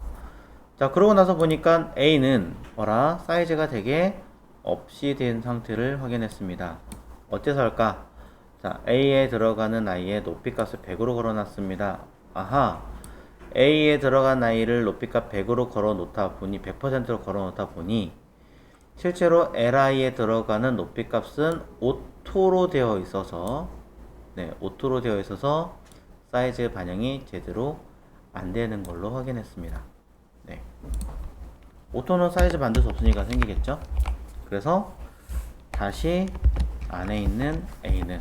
[SPEAKER 1] 자, 그러고 나서 보니까 A는 뭐라? 사이즈가 되게 없이 된 상태를 확인했습니다. 어째서 할까? 자, A에 들어가는 i의 높이값을 100으로 걸어놨습니다. 아하, A에 들어간 i를 높이값 100으로 걸어놓다 보니, 100%로 걸어놓다 보니 실제로 li에 들어가는 높이값은 오토로 되어 있어서, 네, 오토로 되어 있어서 사이즈 반영이 제대로 안 되는 걸로 확인했습니다. 네. 오토는 사이즈 만들 수 없으니까 생기겠죠? 그래서 다시 안에 있는 A는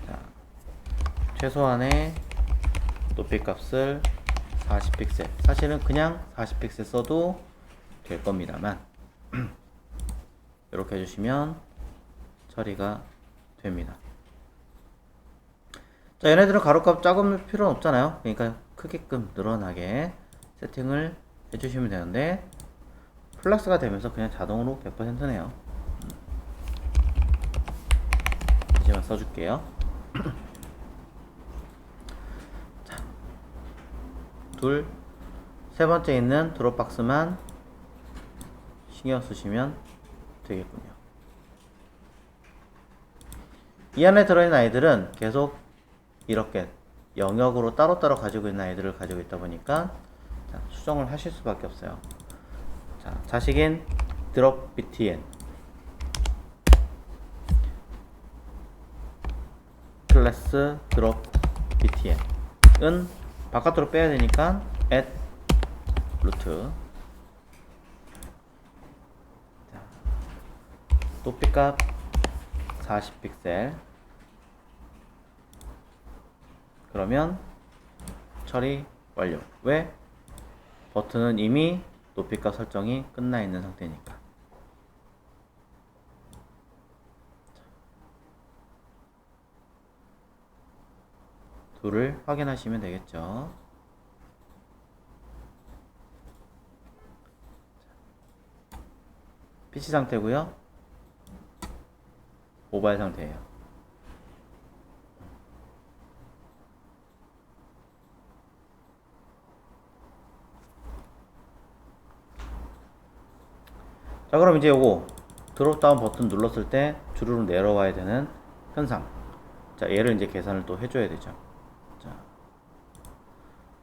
[SPEAKER 1] 자, 최소한의 높이 값을 40픽셀, 사실은 그냥 40픽셀 써도 될 겁니다만 이렇게 해주시면 처리가 됩니다. 자, 얘네들은 가로값 작을 필요는 없잖아요. 그러니까 크게끔 늘어나게 세팅을 해주시면 되는데 플렉스가 되면서 그냥 자동으로 100%네요. 다시만 써줄게요. 자, 세 번째 있는 드롭박스만 신경 쓰시면 되겠군요. 이 안에 들어있는 아이들은 계속 이렇게 영역으로 따로따로 가지고 있는 아이들을 가지고 있다 보니까 자, 수정을 하실 수밖에 없어요. 자, 자식인 drop btn 클래스 drop btn은 바깥으로 빼야 되니까 add root 높이값 40픽셀 그러면 처리 완료. 왜? 버튼은 이미 높이값 설정이 끝나 있는 상태니까. 둘을 확인하시면 되겠죠. PC 상태고요. 모바일 상태예요. 자, 그럼 이제 요거 드롭다운 버튼 눌렀을 때 주르륵 내려와야 되는 현상. 자, 얘를 이제 계산을 또 해줘야 되죠. 자,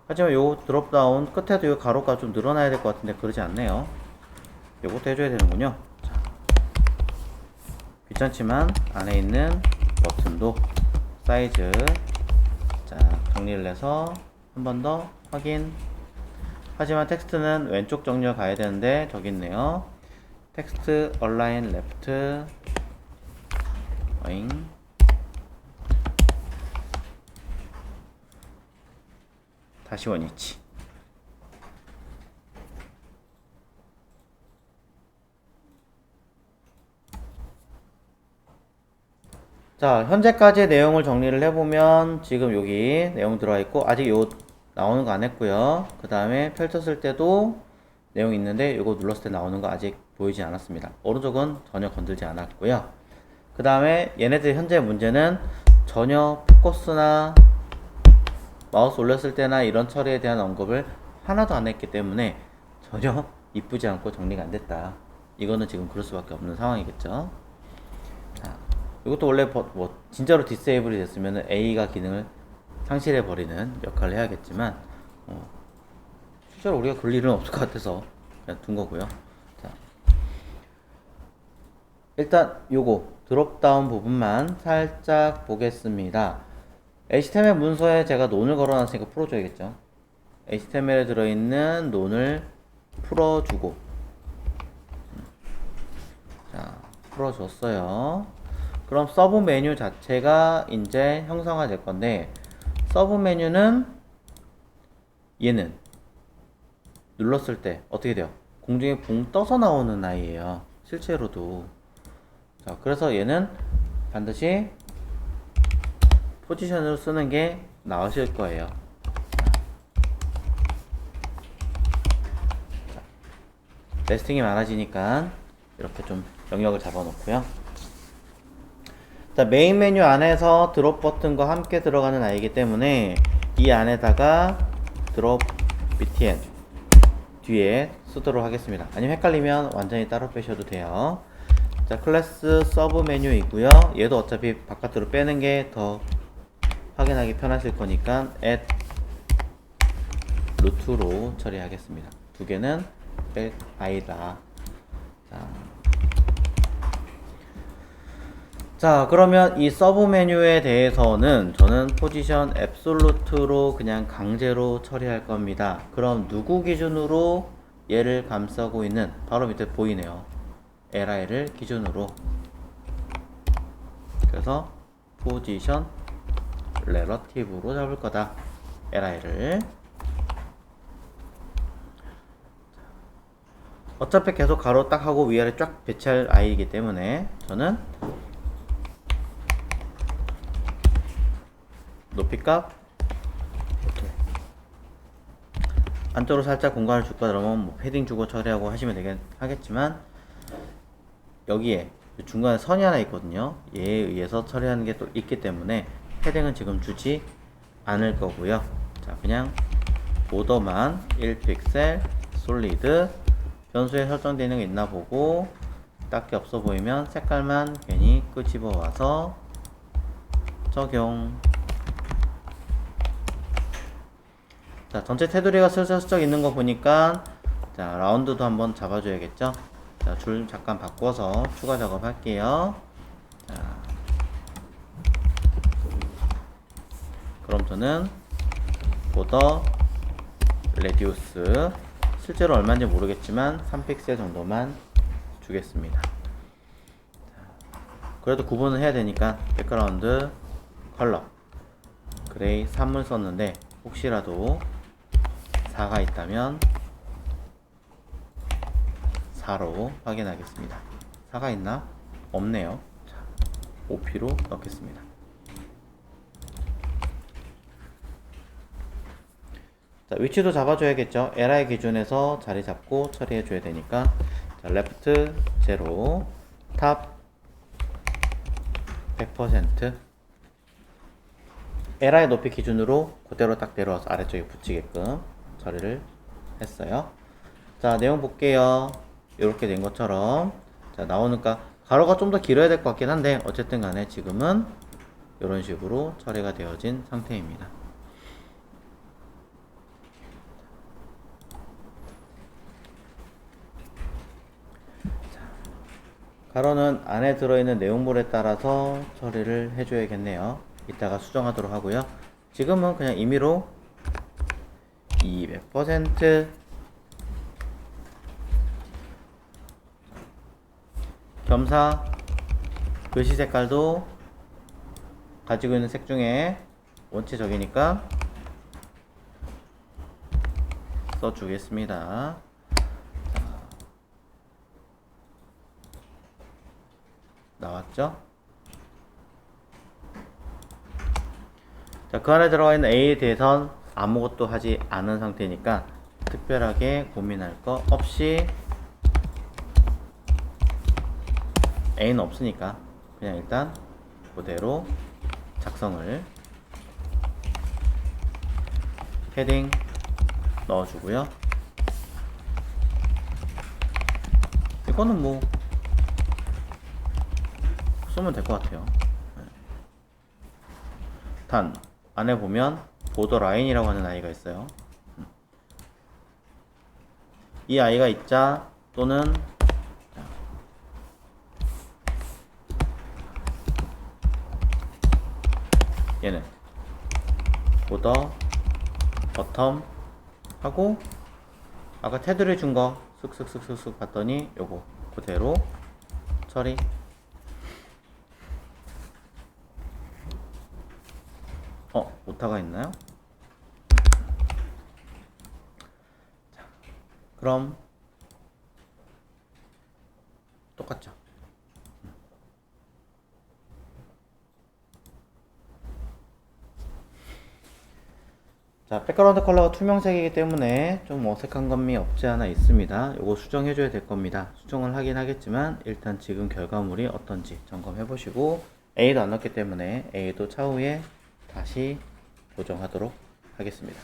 [SPEAKER 1] 하지만 요 드롭다운 끝에도 요 가로가 좀 늘어나야 될 것 같은데 그러지 않네요. 요것도 해줘야 되는군요. 자, 귀찮지만 안에 있는 버튼도 사이즈 자 정리를 해서 한 번 더 확인. 하지만 텍스트는 왼쪽 정렬 가야 되는데 저기 있네요. 텍스트 얼라인 레프트 어잉 다시 원위치. 자, 현재까지의 내용을 정리를 해보면 지금 여기 내용 들어가 있고 아직 요 나오는 거 안 했고요. 그 다음에 펼쳤을 때도 내용 있는데 요거 눌렀을 때 나오는 거 아직 보이지 않았습니다. 오른쪽은 전혀 건들지 않았고요. 그 다음에 얘네들 현재 문제는 전혀 포커스나 마우스 올렸을 때나 이런 처리에 대한 언급을 하나도 안 했기 때문에 전혀 이쁘지 않고 정리가 안 됐다. 이거는 지금 그럴 수밖에 없는 상황이겠죠. 자, 이것도 원래 뭐 진짜로 디세이블이 됐으면 A가 기능을 상실해 버리는 역할을 해야겠지만 실제로 우리가 그럴 일은 없을 것 같아서 그냥 둔 거고요. 자, 일단 요거 드롭다운 부분만 살짝 보겠습니다. HTML 문서에 제가 논을 걸어놨으니까 풀어줘야겠죠. HTML에 들어있는 논을 풀어주고 자, 풀어줬어요. 그럼 서브 메뉴 자체가 이제 형성화 될 건데 서브 메뉴는 얘는 눌렀을 때 어떻게 돼요? 공중에 붕 떠서 나오는 아이예요. 실제로도. 자, 그래서 얘는 반드시 포지션으로 쓰는 게 나으실 거예요. 자, 레스팅이 많아지니까 이렇게 좀 영역을 잡아 놓고요. 자, 메인 메뉴 안에서 드롭 버튼과 함께 들어가는 아이기 때문에 이 안에다가 드롭 btn 뒤에 쓰도록 하겠습니다. 아니면 헷갈리면 완전히 따로 빼셔도 돼요. 자, 클래스 서브 메뉴 있고요. 얘도 어차피 바깥으로 빼는 게 더 확인하기 편하실 거니까 add 루트로 처리하겠습니다. 두 개는 뺄 아이다. 자, 그러면 이 서브 메뉴에 대해서는 저는 포지션 앱솔루트로 그냥 강제로 처리할 겁니다. 그럼 누구 기준으로 얘를 감싸고 있는 바로 밑에 보이네요. li를 기준으로. 그래서 포지션 렐러티브로 잡을 거다. li를. 어차피 계속 가로 딱 하고 위아래 쫙 배치할 아이이기 때문에 저는 높이값 안쪽으로 살짝 공간을 줄까 그러면 뭐 패딩 주고 처리하고 하시면 하겠지만 여기에 중간에 선이 하나 있거든요. 얘에 의해서 처리하는 게 또 있기 때문에 패딩은 지금 주지 않을 거고요. 자, 그냥 보더만 1픽셀 솔리드 변수에 설정되어 있는 게 있나 보고 딱히 없어 보이면 색깔만 괜히 끄집어 와서 적용. 자, 전체 테두리가 슬쩍슬쩍 있는 거 보니까 자, 라운드도 한번 잡아줘야겠죠. 자, 줄 잠깐 바꿔서 추가 작업 할게요. 자, 그럼 저는 보더 레디우스 실제로 얼마인지 모르겠지만 3픽셀 정도만 주겠습니다. 그래도 구분을 해야 되니까 백그라운드 컬러 그레이 3을 썼는데 혹시라도 4가 있다면 4로 확인하겠습니다. 4가 있나? 없네요. 자, 5P로 넣겠습니다. 자, 위치도 잡아줘야겠죠. LI 기준에서 자리 잡고 처리해줘야 되니까 자, 레프트 0, 탑 100%, LI 높이 기준으로 그대로 딱 내려와서 아래쪽에 붙이게끔 처리를 했어요. 자, 내용 볼게요. 이렇게 된 것처럼 자, 나오니까 가로가 좀 더 길어야 될 것 같긴 한데 어쨌든 간에 지금은 이런 식으로 처리가 되어진 상태입니다. 가로는 안에 들어있는 내용물에 따라서 처리를 해줘야겠네요. 이따가 수정하도록 하고요. 지금은 그냥 임의로 200% 겸사 글씨 색깔도 가지고 있는 색 중에 원체적이니까 써주겠습니다. 나왔죠? 자, 그 안에 들어가 있는 A에 대해선 아무것도 하지 않은 상태니까 특별하게 고민할 거 없이 A는 없으니까 그냥 일단 그대로 작성을 패딩 넣어주고요. 이거는 뭐 쓰면 될 것 같아요. 단 안에 보면 보더 라인이라고 하는 아이가 있어요. 이 아이가 있자 또는 얘는 보더 버텀 하고 아까 테두리 준 거 슥슥슥슥 봤더니 요거 그대로 처리. 오타가 있나요? 자, 그럼 똑같죠. 자, 백그라운드 컬러가 투명색이기 때문에 좀 어색한 감이 없지 않아 있습니다. 요거 수정해 줘야 될 겁니다. 수정을 하긴 하겠지만 일단 지금 결과물이 어떤지 점검해 보시고 A도 안 넣었기 때문에 A도 차후에 다시 고정하도록 하겠습니다.